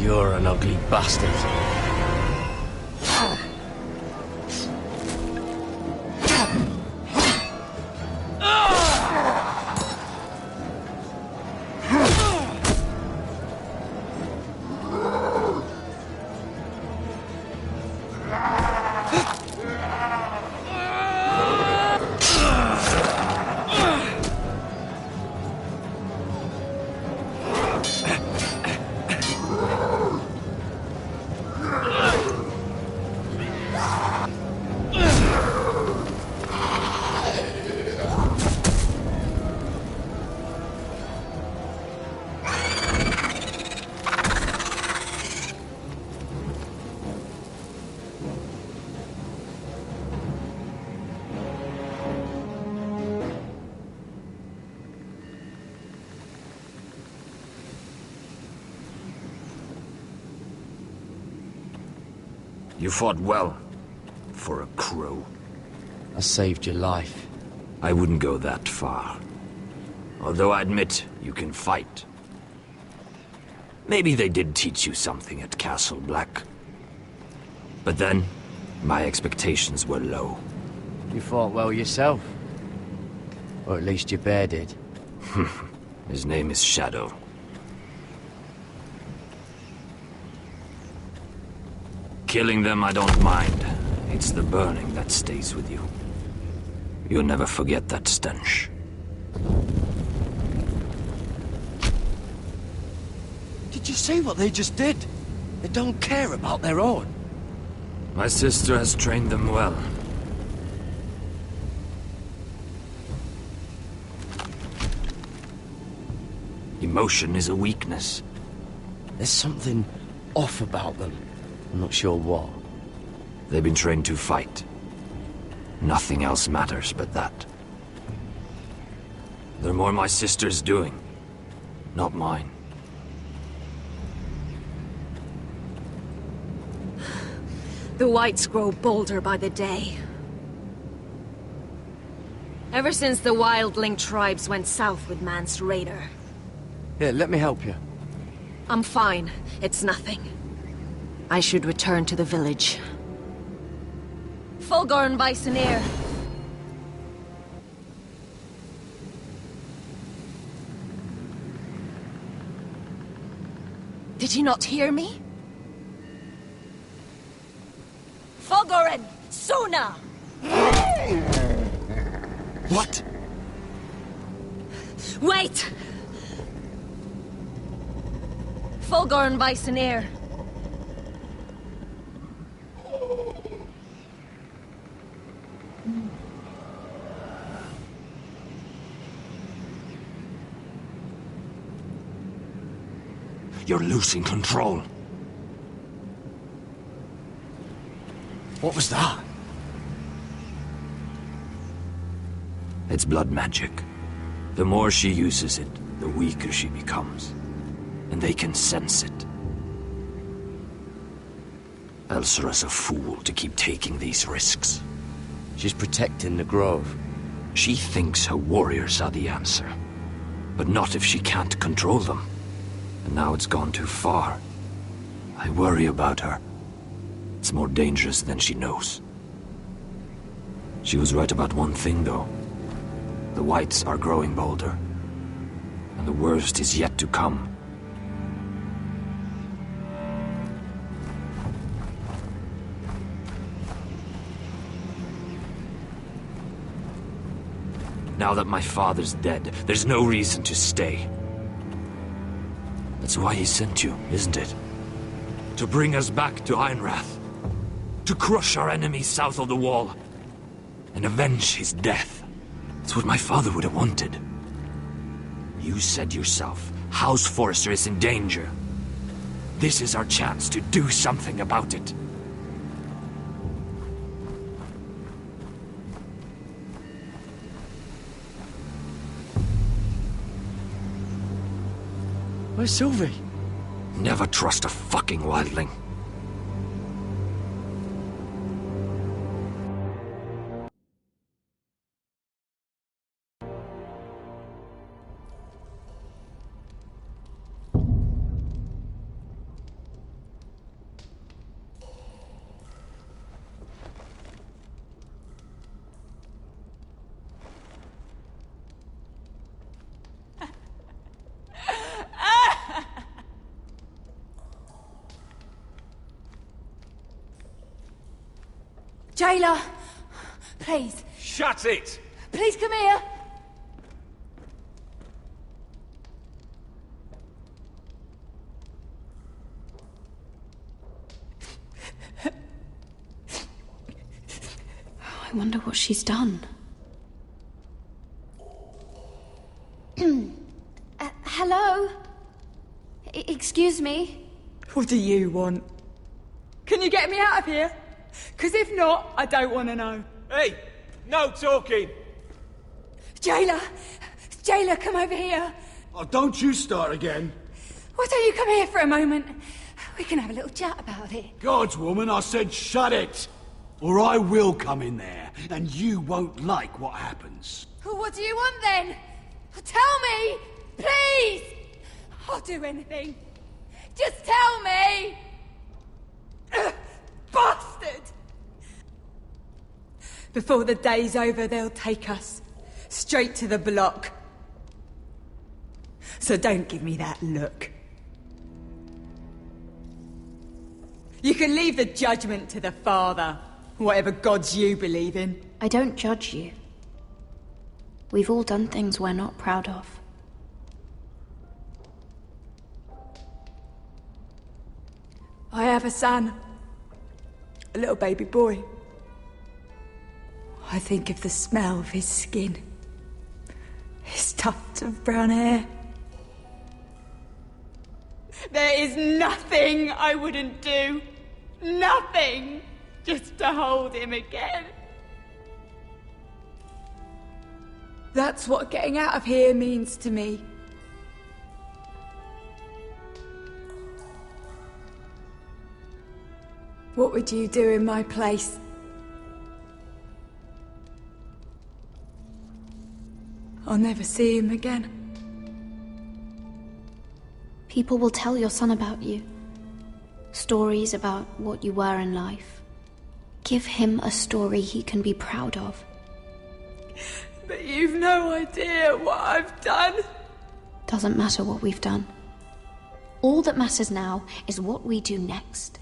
You're an ugly bastard. You fought well, for a crow. I saved your life. I wouldn't go that far. Although I admit, you can fight. Maybe they did teach you something at Castle Black. But then, my expectations were low. You fought well yourself. Or at least your bear did. His name is Shadow. Killing them I don't mind. It's the burning that stays with you. You'll never forget that stench. Did you see what they just did? They don't care about their own. My sister has trained them well. Emotion is a weakness. There's something off about them. I'm not sure what. They've been trained to fight. Nothing else matters but that. They're more my sister's doing, not mine. The whites grow bolder by the day. Ever since the wildling tribes went south with Man's raider. Here, let me help you. I'm fine. It's nothing. I should return to the village. Fulgorn Bisoneer. Did you not hear me? Fulgorn! Suna! What? Wait! Fulgorn Bisoneer. You're losing control. What was that? It's blood magic. The more she uses it, the weaker she becomes. And they can sense it. Elsera's a fool to keep taking these risks. She's protecting the grove. She thinks her warriors are the answer. But not if she can't control them. And now it's gone too far. I worry about her. It's more dangerous than she knows. She was right about one thing, though. The whites are growing bolder. And the worst is yet to come. Now that my father's dead, there's no reason to stay. That's why he sent you, isn't it? To bring us back to Einrath. To crush our enemies south of the wall. And avenge his death. It's what my father would have wanted. You said yourself, House Forrester is in danger. This is our chance to do something about it. Where's Sylvie? Never trust a fucking wildling. Jailer! Please. Shut it! Please come here! I wonder what she's done. Hello? Excuse me? What do you want? Can you get me out of here? Because if not, I don't want to know. Hey! No talking! Jailer! Jailer, come over here! Oh, don't you start again. Why don't you come here for a moment? We can have a little chat about it. God's woman, I said shut it! Or I will come in there, and you won't like what happens. What do you want then? Tell me! Please! I'll do anything. Just tell me! Bastard! Before the day's over, they'll take us straight to the block. So don't give me that look. You can leave the judgment to the Father, whatever gods you believe in. I don't judge you. We've all done things we're not proud of. I have a son. A little baby boy. I think of the smell of his skin. His tufts of brown hair. There is nothing I wouldn't do. Nothing! Just to hold him again. That's what getting out of here means to me. What would you do in my place? I'll never see him again. People will tell your son about you. Stories about what you were in life. Give him a story he can be proud of. But you've no idea what I've done. Doesn't matter what we've done. All that matters now is what we do next.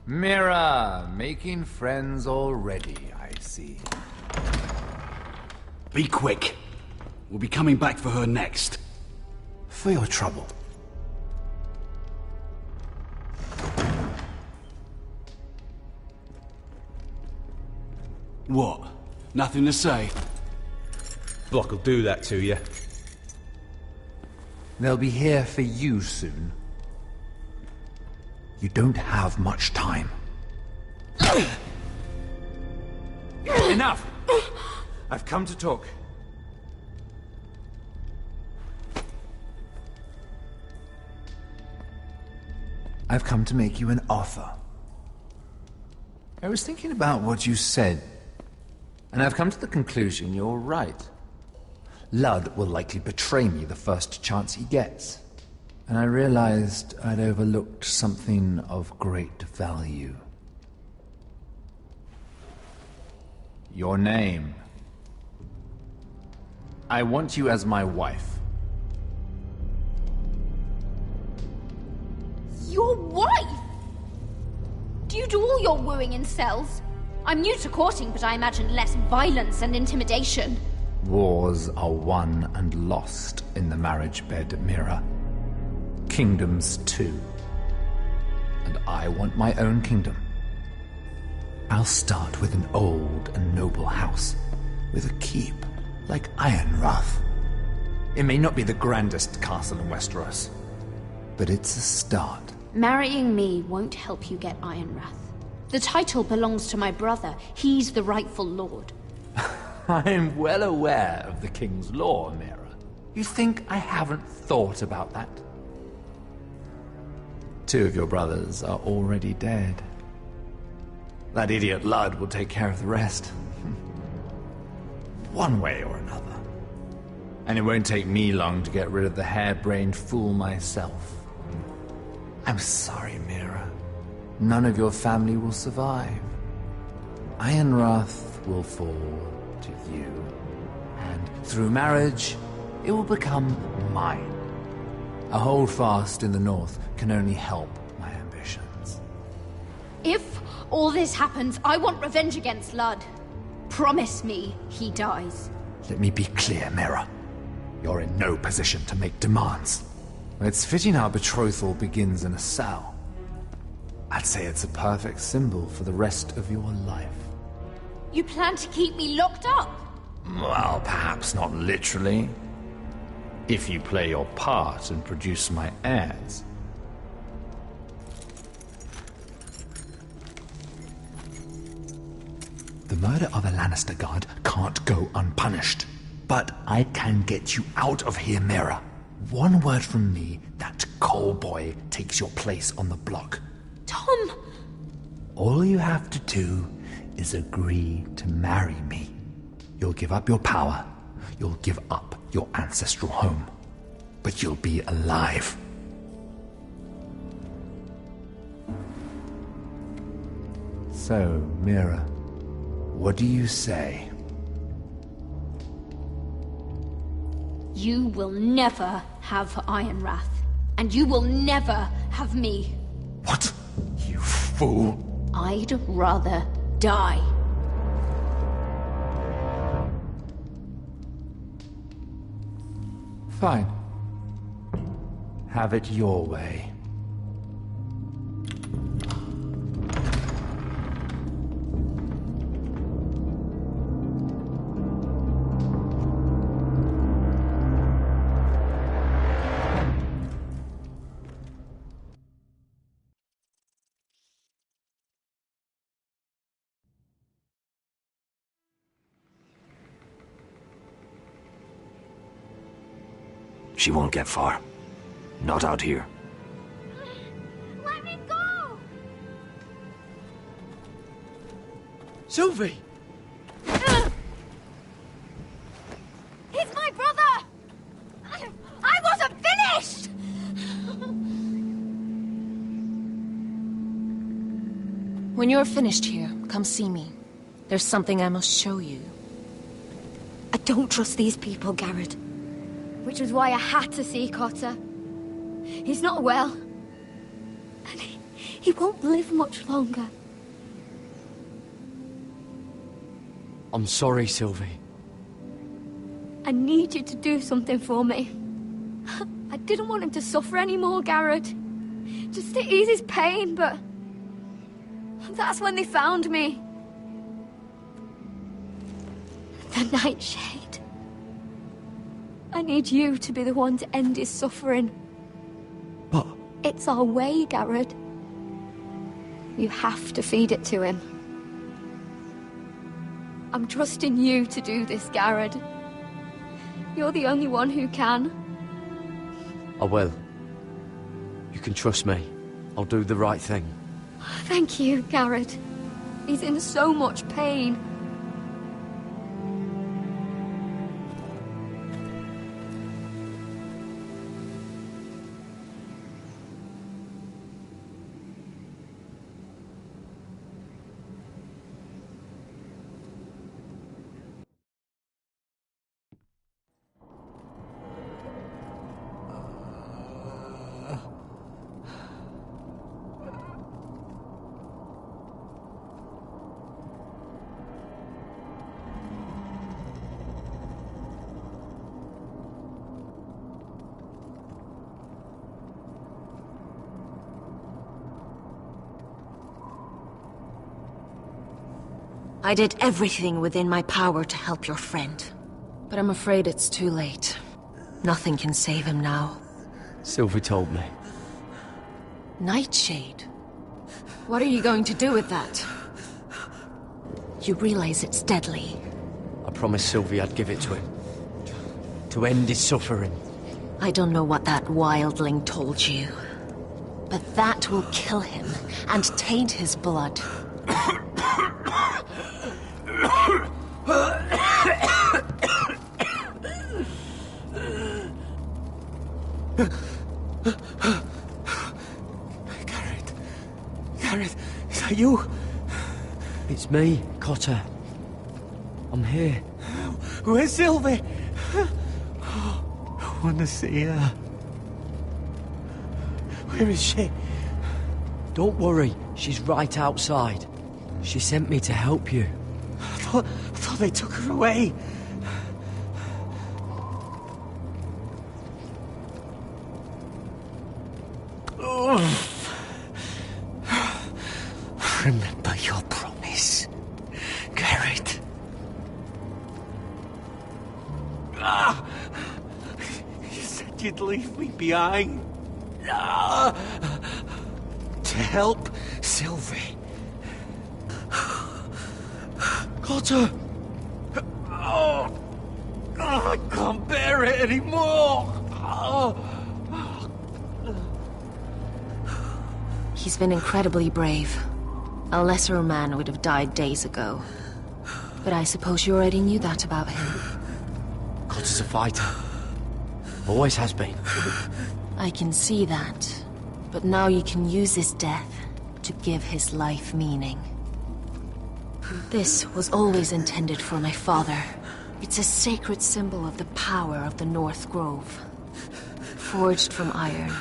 Mira, making friends already, I see. Be quick. We'll be coming back for her next. For your trouble. What? Nothing to say? Block will do that to you. They'll be here for you soon. You don't have much time. Enough! I've come to talk. I've come to make you an offer. I was thinking about what you said, and I've come to the conclusion you're right. Ludd will likely betray me the first chance he gets. And I realized I'd overlooked something of great value. Your name. I want you as my wife. Your wife? Do you do all your wooing in cells? I'm new to courting, but I imagine less violence and intimidation. Wars are won and lost in the marriage bed, Mira. Kingdoms too. And I want my own kingdom. I'll start with an old and noble house, with a keep, like Ironrath. It may not be the grandest castle in Westeros, but it's a start. Marrying me won't help you get Ironrath. The title belongs to my brother. He's the rightful lord. I'm well aware of the king's law, Mira. You think I haven't thought about that? 2 of your brothers are already dead. That idiot Ludd will take care of the rest. One way or another. And it won't take me long to get rid of the harebrained fool myself. I'm sorry, Mira. None of your family will survive. Ironrath will fall to you. And through marriage, it will become mine. A holdfast in the north can only help my ambitions. If all this happens, I want revenge against Lud. Promise me he dies. Let me be clear, Mira. You're in no position to make demands. It's fitting our betrothal begins in a cell. I'd say it's a perfect symbol for the rest of your life. You plan to keep me locked up? Well, perhaps not literally. If you play your part and produce my heirs. The murder of a Lannister guard can't go unpunished. But I can get you out of here, Mira. One word from me, that coal boy takes your place on the block. Tom! All you have to do is agree to marry me. You'll give up your power. You'll give up your ancestral home. But you'll be alive. So, Mira, what do you say? You will never have Iron Wrath. And you will never have me. What? You fool! I'd rather die. Fine. Have it your way. She won't get far. Not out here. Let me go! Sylvie! He's my brother! I wasn't finished! When you're finished here, come see me. There's something I must show you. I don't trust these people, Garrett. Which was why I had to see Cotter. He's not well. And he won't live much longer. I'm sorry, Sylvie. I need you to do something for me. I didn't want him to suffer anymore, Garrett. Just to ease his pain, but... that's when they found me. The Nightshade. I need you to be the one to end his suffering. But... it's our way, Garrett. You have to feed it to him. I'm trusting you to do this, Garrett. You're the only one who can. I will. You can trust me. I'll do the right thing. Thank you, Garrett. He's in so much pain. I did everything within my power to help your friend. But I'm afraid it's too late. Nothing can save him now. Sylvie told me. Nightshade? What are you going to do with that? You realize it's deadly. I promised Sylvie I'd give it to him. To end his suffering. I don't know what that wildling told you. But that will kill him and taint his blood. Garrett, is that you? It's me, Cotter. I'm here. Where's Sylvie? want to see her. Where is she? Don't worry, she's right outside. She sent me to help you. I thought they took her away. Remember your promise, Garrett. You said you'd leave me behind. To help Sylvie. Cotter! I can't bear it anymore! He's been incredibly brave. A lesser man would have died days ago. But I suppose you already knew that about him. Cotter's a fighter. Always has been. I can see that. But now you can use his death to give his life meaning. This was always intended for my father. It's a sacred symbol of the power of the North Grove. Forged from iron,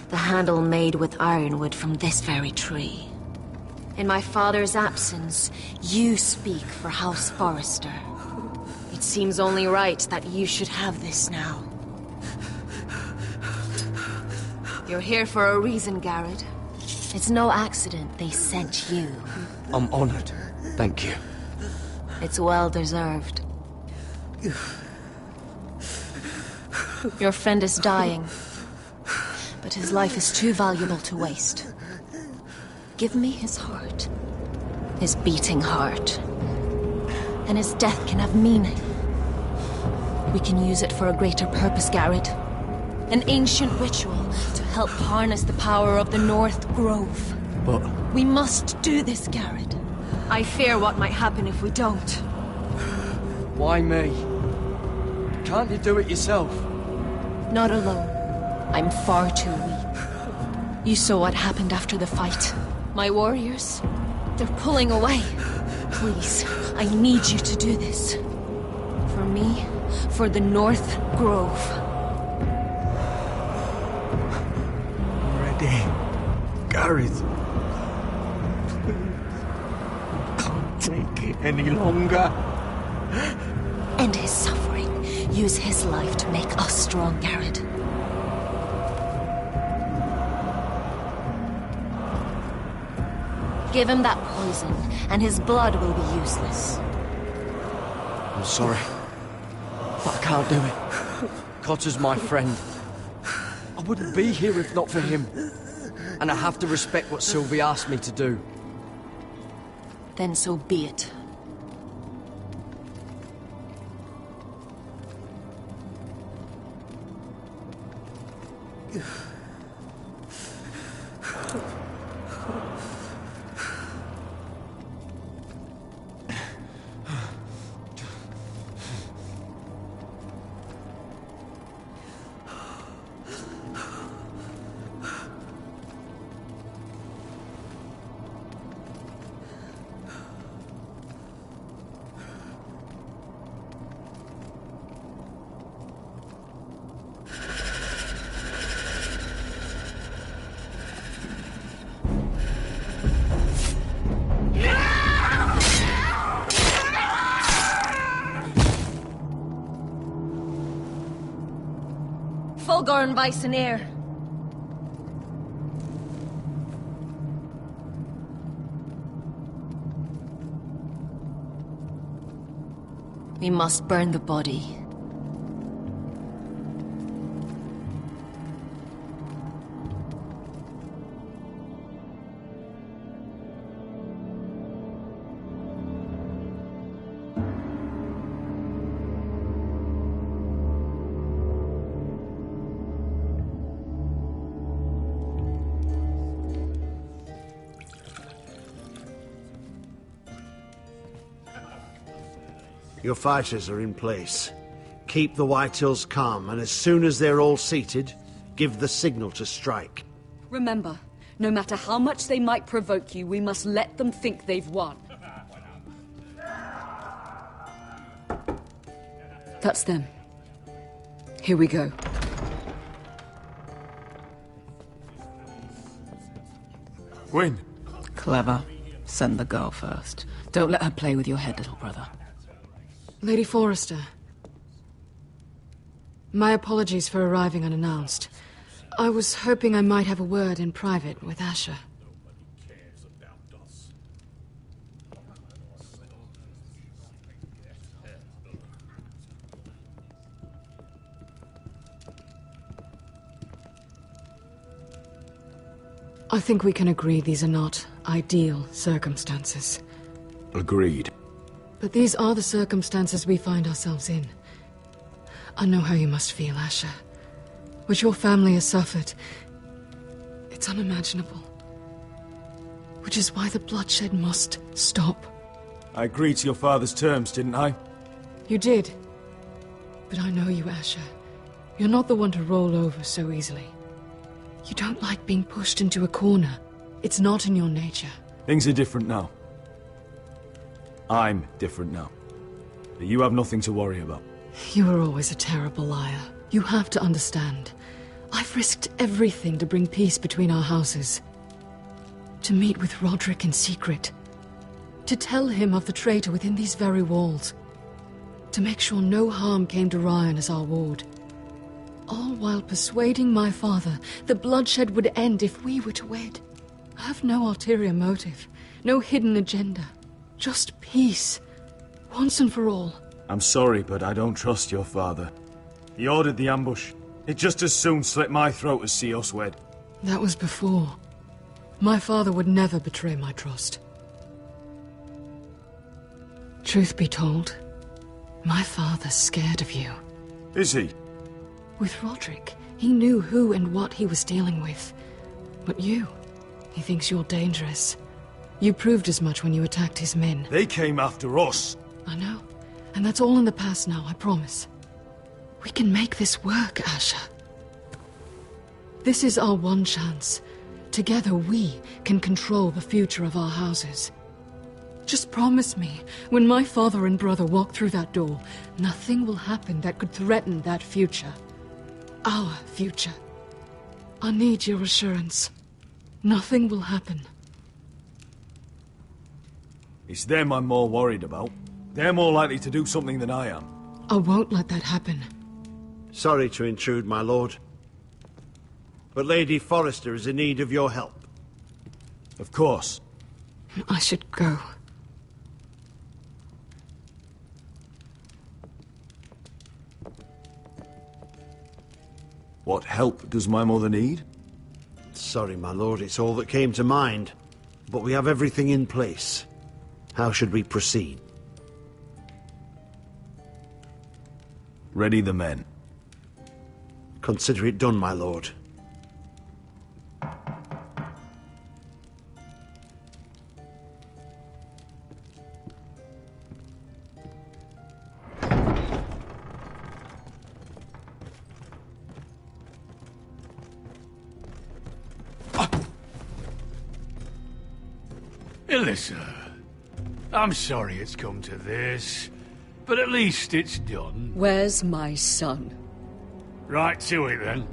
the handle made with ironwood from this very tree. In my father's absence, you speak for House Forrester. It seems only right that you should have this now. You're here for a reason, Garrett. It's no accident they sent you. I'm honored. Thank you. It's well deserved. Your friend is dying, but his life is too valuable to waste. Give me his heart. His beating heart. And his death can have meaning. We can use it for a greater purpose, Garrett. An ancient ritual to help harness the power of the North Grove. But... we must do this, Garrett. I fear what might happen if we don't. Why me? Can't you do it yourself? Not alone. I'm far too weak. You saw what happened after the fight. My warriors, they're pulling away. Please, I need you to do this. For me, for the North Grove. Gareth. Can't take it any longer. End his suffering. Use his life to make us strong, Garrett. Give him that poison, and his blood will be useless. I'm sorry, but I can't do it. Cotter's my friend. I wouldn't be here if not for him. And I have to respect what Sylvie asked me to do. Then so be it. Fulgorn Bisonair. We must burn the body. Your fighters are in place. Keep the Whitehills calm, and as soon as they're all seated, give the signal to strike. Remember, no matter how much they might provoke you, we must let them think they've won. That's them. Here we go. Gwyn. Clever. Send the girl first. Don't let her play with your head, little brother. Lady Forrester. My apologies for arriving unannounced. I was hoping I might have a word in private with Asher. I think we can agree these are not ideal circumstances. Agreed. But these are the circumstances we find ourselves in. I know how you must feel, Asher. What your family has suffered, it's unimaginable. Which is why the bloodshed must stop. I agreed to your father's terms, didn't I? You did. But I know you, Asher. You're not the one to roll over so easily. You don't like being pushed into a corner. It's not in your nature. Things are different now. I'm different now. But you have nothing to worry about. You were always a terrible liar. You have to understand. I've risked everything to bring peace between our houses. To meet with Roderick in secret. To tell him of the traitor within these very walls. To make sure no harm came to Ryan as our ward. All while persuading my father the bloodshed would end if we were to wed. I have no ulterior motive, no hidden agenda. Just peace, once and for all. I'm sorry, but I don't trust your father. He ordered the ambush. It just as soon slit my throat as see us wed. That was before. My father would never betray my trust. Truth be told, my father's scared of you. Is he? With Roderick, he knew who and what he was dealing with. But you, he thinks you're dangerous. You proved as much when you attacked his men. They came after us. I know. And that's all in the past now, I promise. We can make this work, Asher. This is our one chance. Together we can control the future of our houses. Just promise me, when my father and brother walk through that door, nothing will happen that could threaten that future. Our future. I need your assurance. Nothing will happen. It's them I'm more worried about. They're more likely to do something than I am. I won't let that happen. Sorry to intrude, my lord. But Lady Forrester is in need of your help. Of course. I should go. What help does my mother need? Sorry, my lord, it's all that came to mind. But we have everything in place. How should we proceed? Ready the men. Consider it done, my lord. Alyssa, I'm sorry it's come to this, but at least it's done. Where's my son? Right to it, then.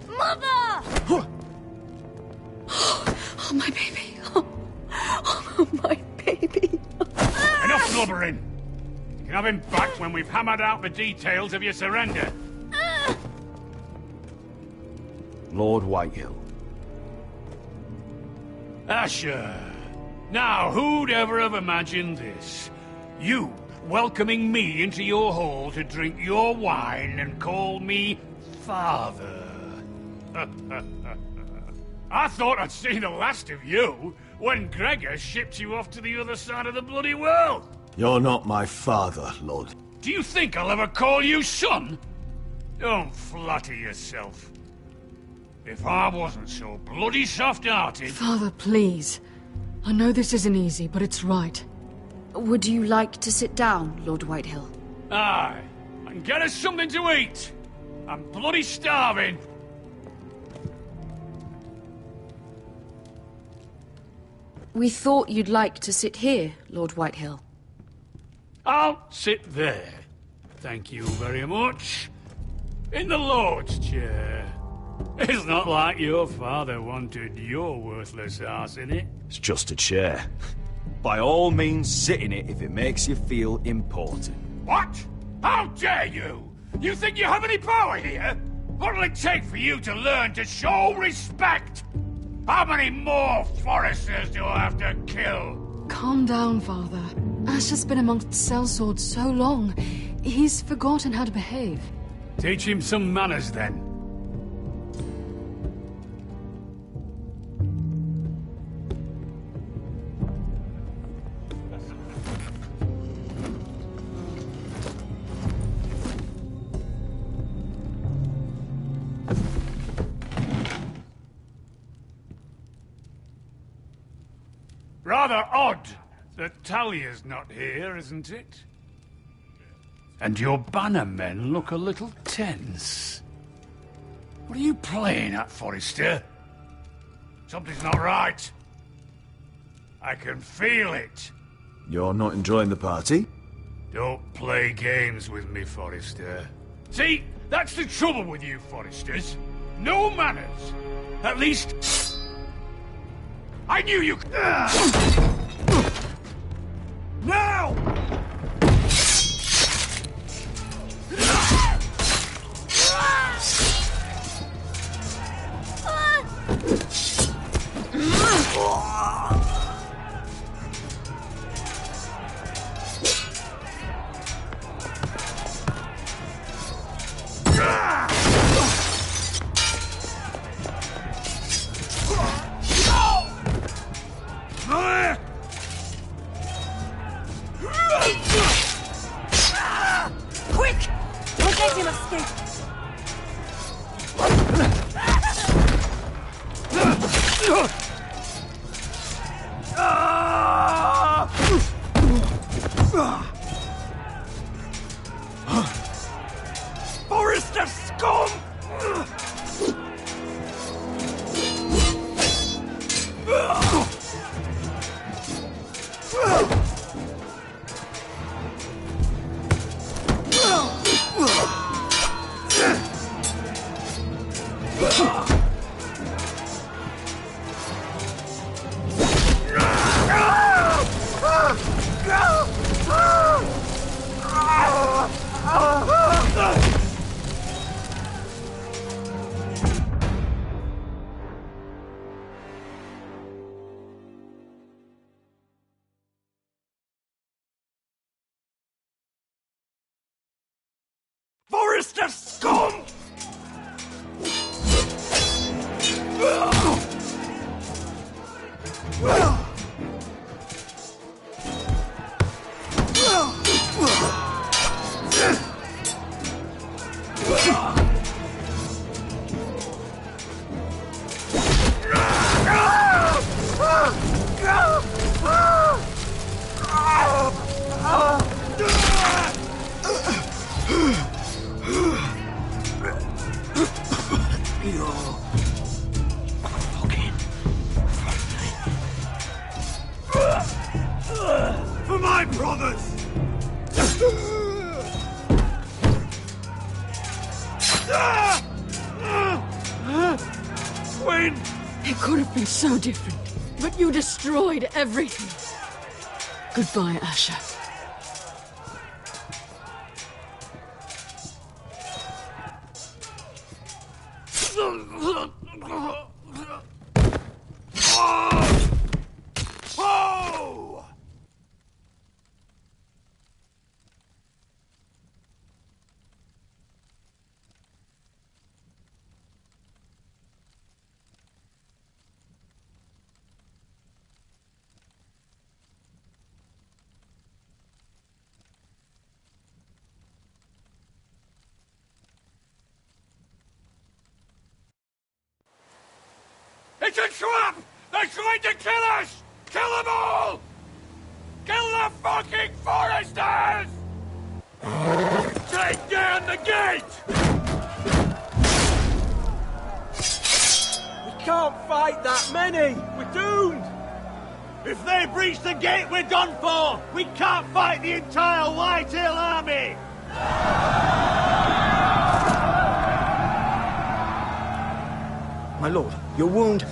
Mother! Oh, my baby. Oh, my baby. Enough blubbering. You can have him back when we've hammered out the details of your surrender. Lord Whitehill. Asher. Now, who'd ever have imagined this? You welcoming me into your hall to drink your wine and call me father. I thought I'd see the last of you when Gregor shipped you off to the other side of the bloody world. You're not my father, Lord. Do you think I'll ever call you son? Don't flatter yourself. If I wasn't so bloody soft-hearted... Father, please. I know this isn't easy, but it's right. Would you like to sit down, Lord Whitehill? Aye. And get us something to eat. I'm bloody starving. We thought you'd like to sit here, Lord Whitehill. I'll sit there. Thank you very much. In the Lord's chair. It's not like your father wanted your worthless ass in it. It's just a chair. By all means, sit in it if it makes you feel important. What? How dare you? You think you have any power here? What'll it take for you to learn to show respect? How many more Foresters do I have to kill? Calm down, Father. Asher's been amongst sellswords so long, he's forgotten how to behave. Teach him some manners, then. Rather odd that Talia's not here, isn't it? And your bannermen look a little tense. What are you playing at, Forrester? Something's not right. I can feel it. You're not enjoying the party? Don't play games with me, Forrester. See, that's the trouble with you, Forresters. No manners. At least... I knew you... Now! Quick! Don't let him escape! Forrester scum! Forrester scum! For my brothers! Win! It could have been so different, but you destroyed everything. Goodbye, Asher. Oh! It's a trap! They're trying to kill us! Kill them all! Kill the fucking Foresters! Take down the gate! We can't fight that many! We're doomed! If they breach the gate, we're done for! We can't fight the entire White Hill army! My lord, your wound.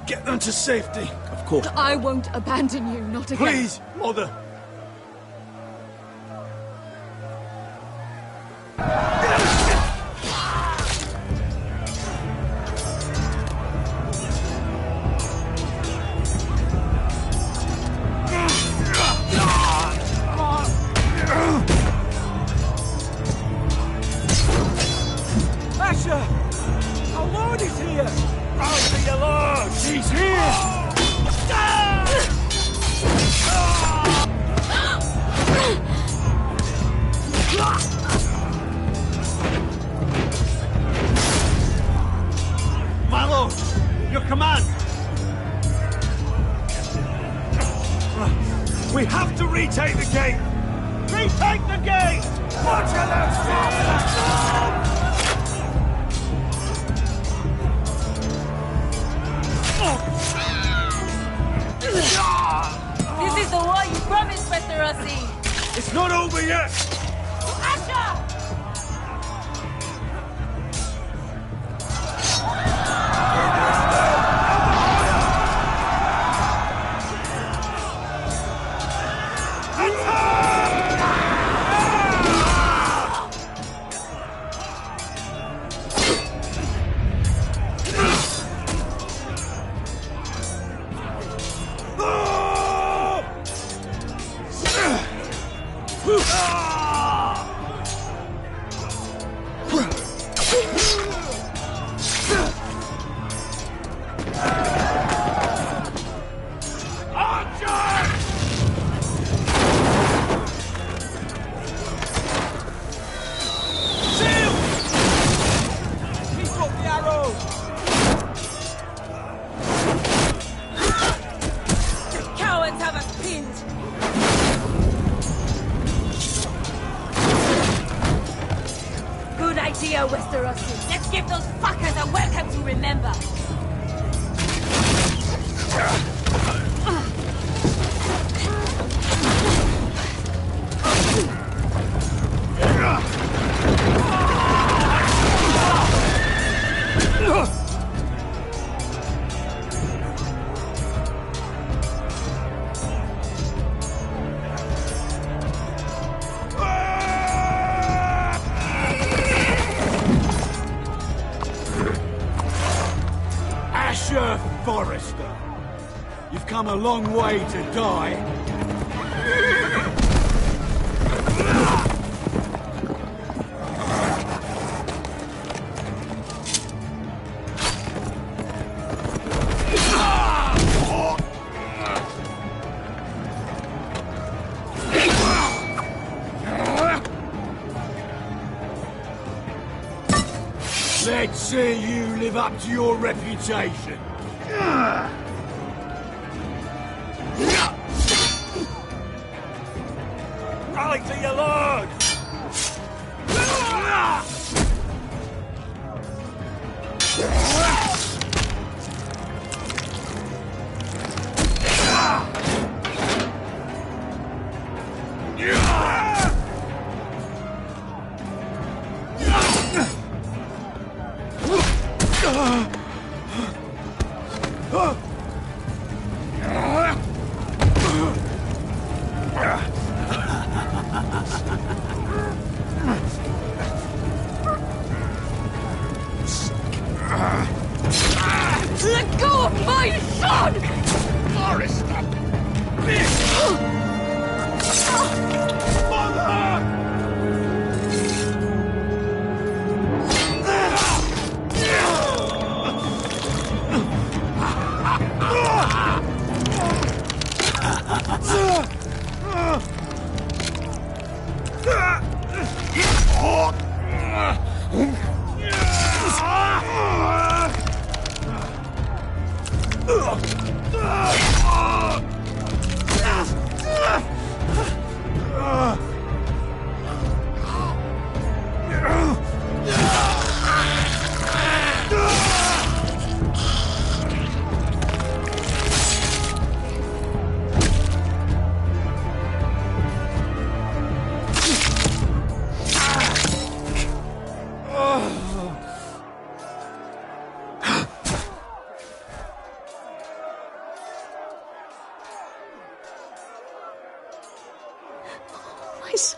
Get them to safety. Of course. I won't abandon you, not again. Please, mother. Asher! Our lord is here! I'll be your lord! He's here! My lord, your command. We have to retake the gate! Retake the gate! Watch out! This is the war you promised, Westerosi! It's not over yet! Asher! Westerosi. Let's give those fuckers a welcome to remember. Forrester, you've come a long way to die. Let's see you live up to your reputation. Rally to your lord! Let go of my son! Forrester! so.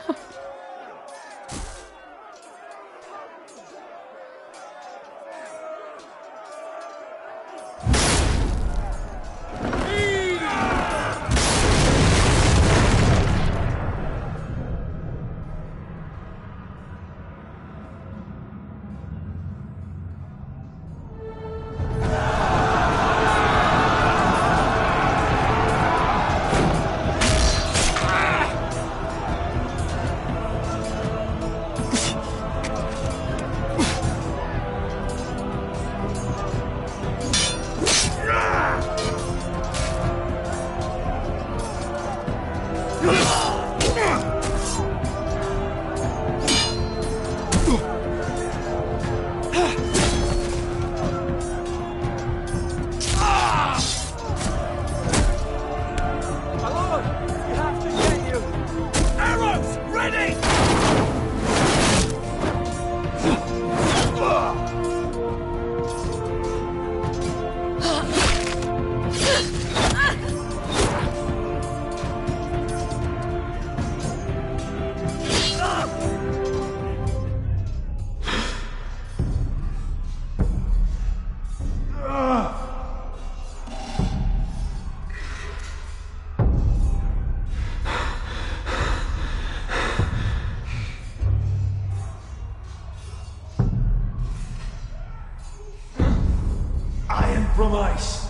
From ice.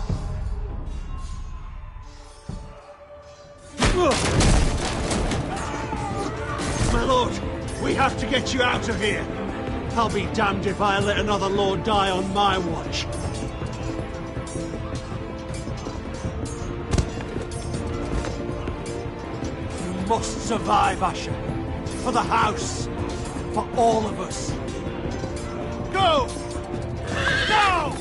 My lord, we have to get you out of here. I'll be damned if I let another lord die on my watch. You must survive, Asher. For the house. For all of us. Go! Now!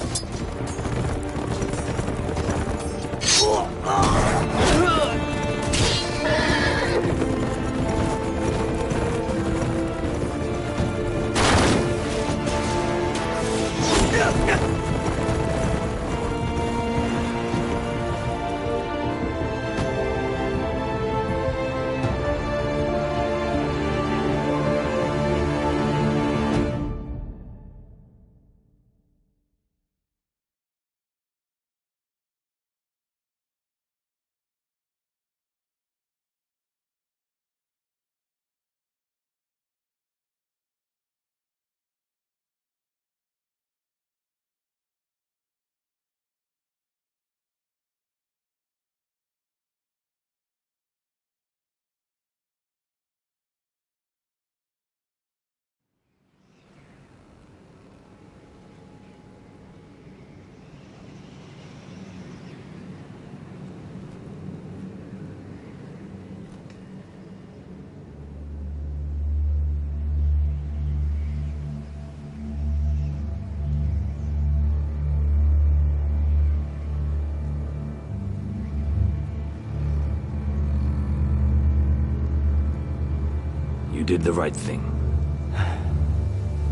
You did the right thing.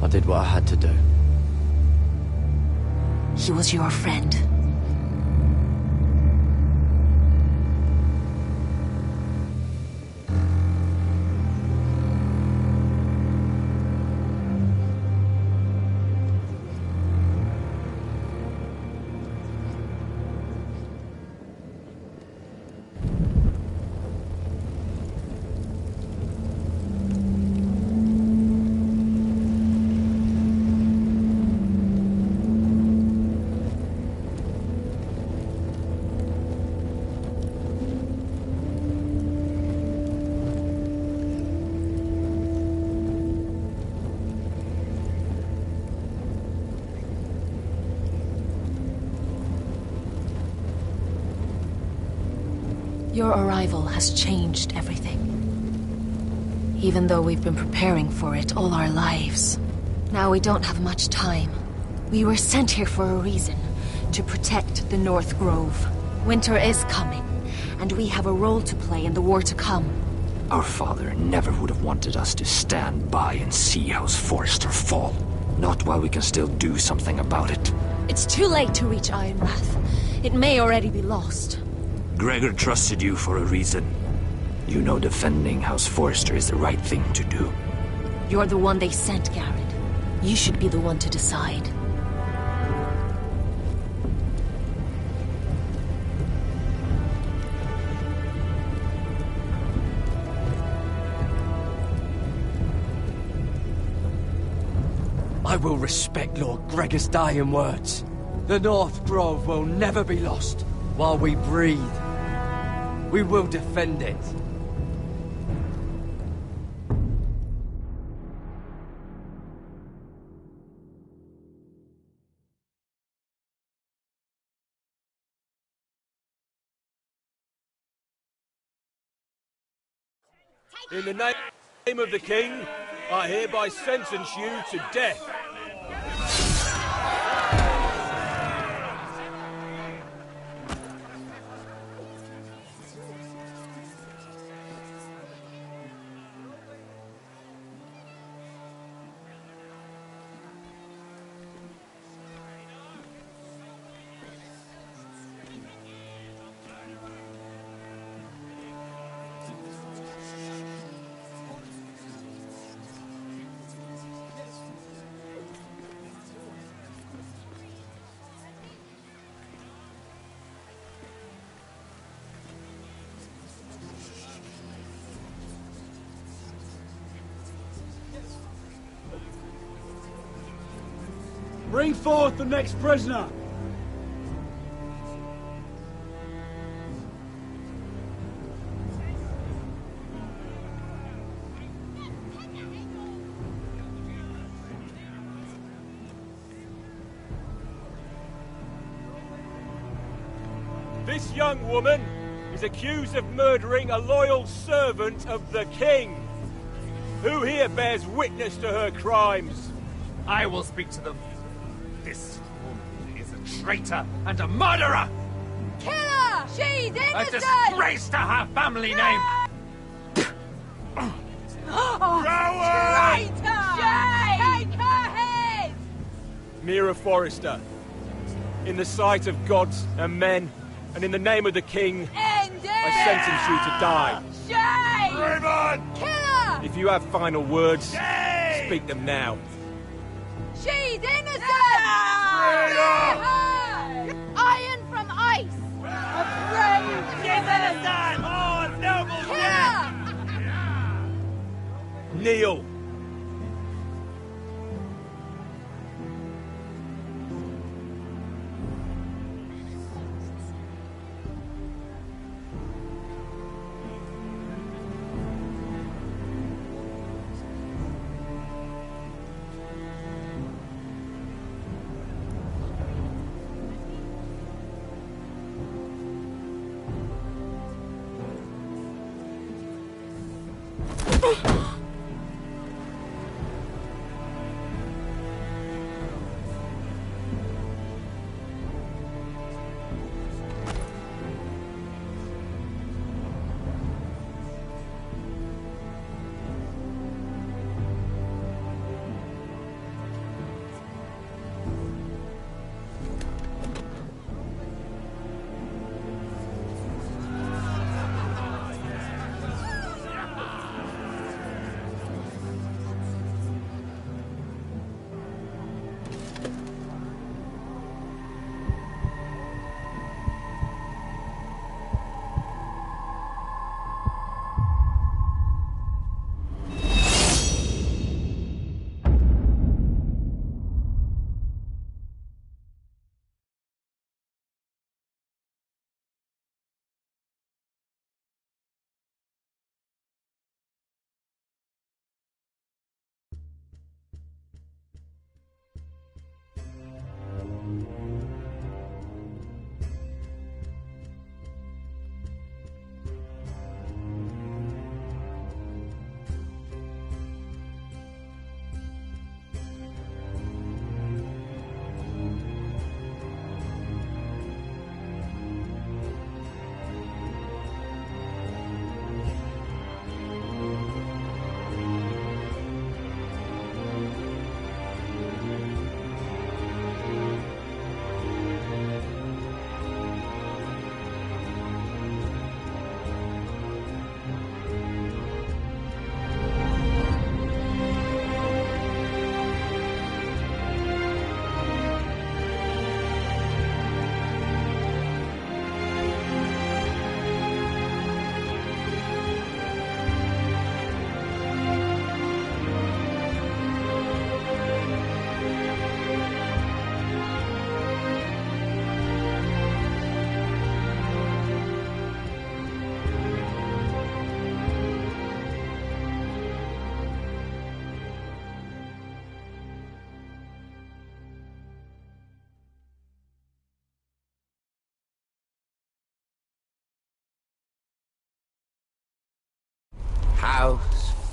I did what I had to do. He was your friend. Your arrival has changed everything. Even though we've been preparing for it all our lives. Now we don't have much time. We were sent here for a reason. To protect the North Grove. Winter is coming, and we have a role to play in the war to come. Our father never would have wanted us to stand by and see House Forrester fall. Not while we can still do something about it. It's too late to reach Ironrath. It may already be lost. Gregor trusted you for a reason. You know defending House Forrester is the right thing to do. You're the one they sent, Garrett. You should be the one to decide. I will respect Lord Gregor's dying words. The North Grove will never be lost while we breathe. We will defend it. In the name of the King, I hereby sentence you to death. Bring forth the next prisoner! This young woman is accused of murdering a loyal servant of the King. Who here bears witness to her crimes? I will speak to them. This woman is a traitor and a murderer! Kill her! She's innocent! A disgrace to her family name! Traitor! Take her head! Mira Forrester, in the sight of gods and men, and in the name of the King, I sentence you to die. Shame! Raven! Kill her! If you have final words, speak them now. She's innocent! Iron from ice! A brave She's innocent! Oh, a noble death! Kneel.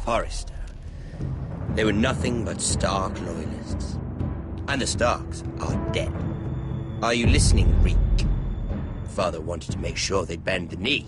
Forrester. They were nothing but Stark loyalists. And the Starks are dead. Are you listening, Reek? Father wanted to make sure they'd bend the knee.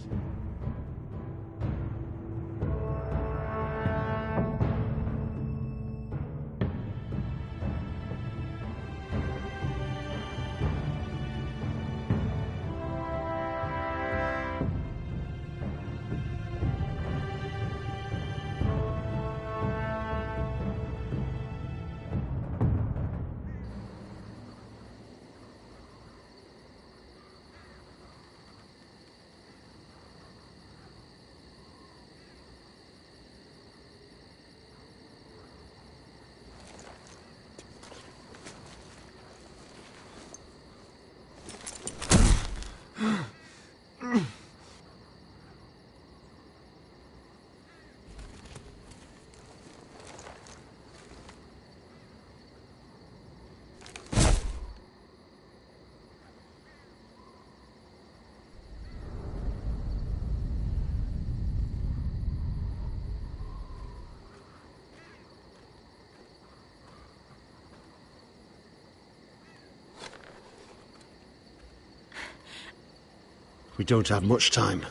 We don't have much time.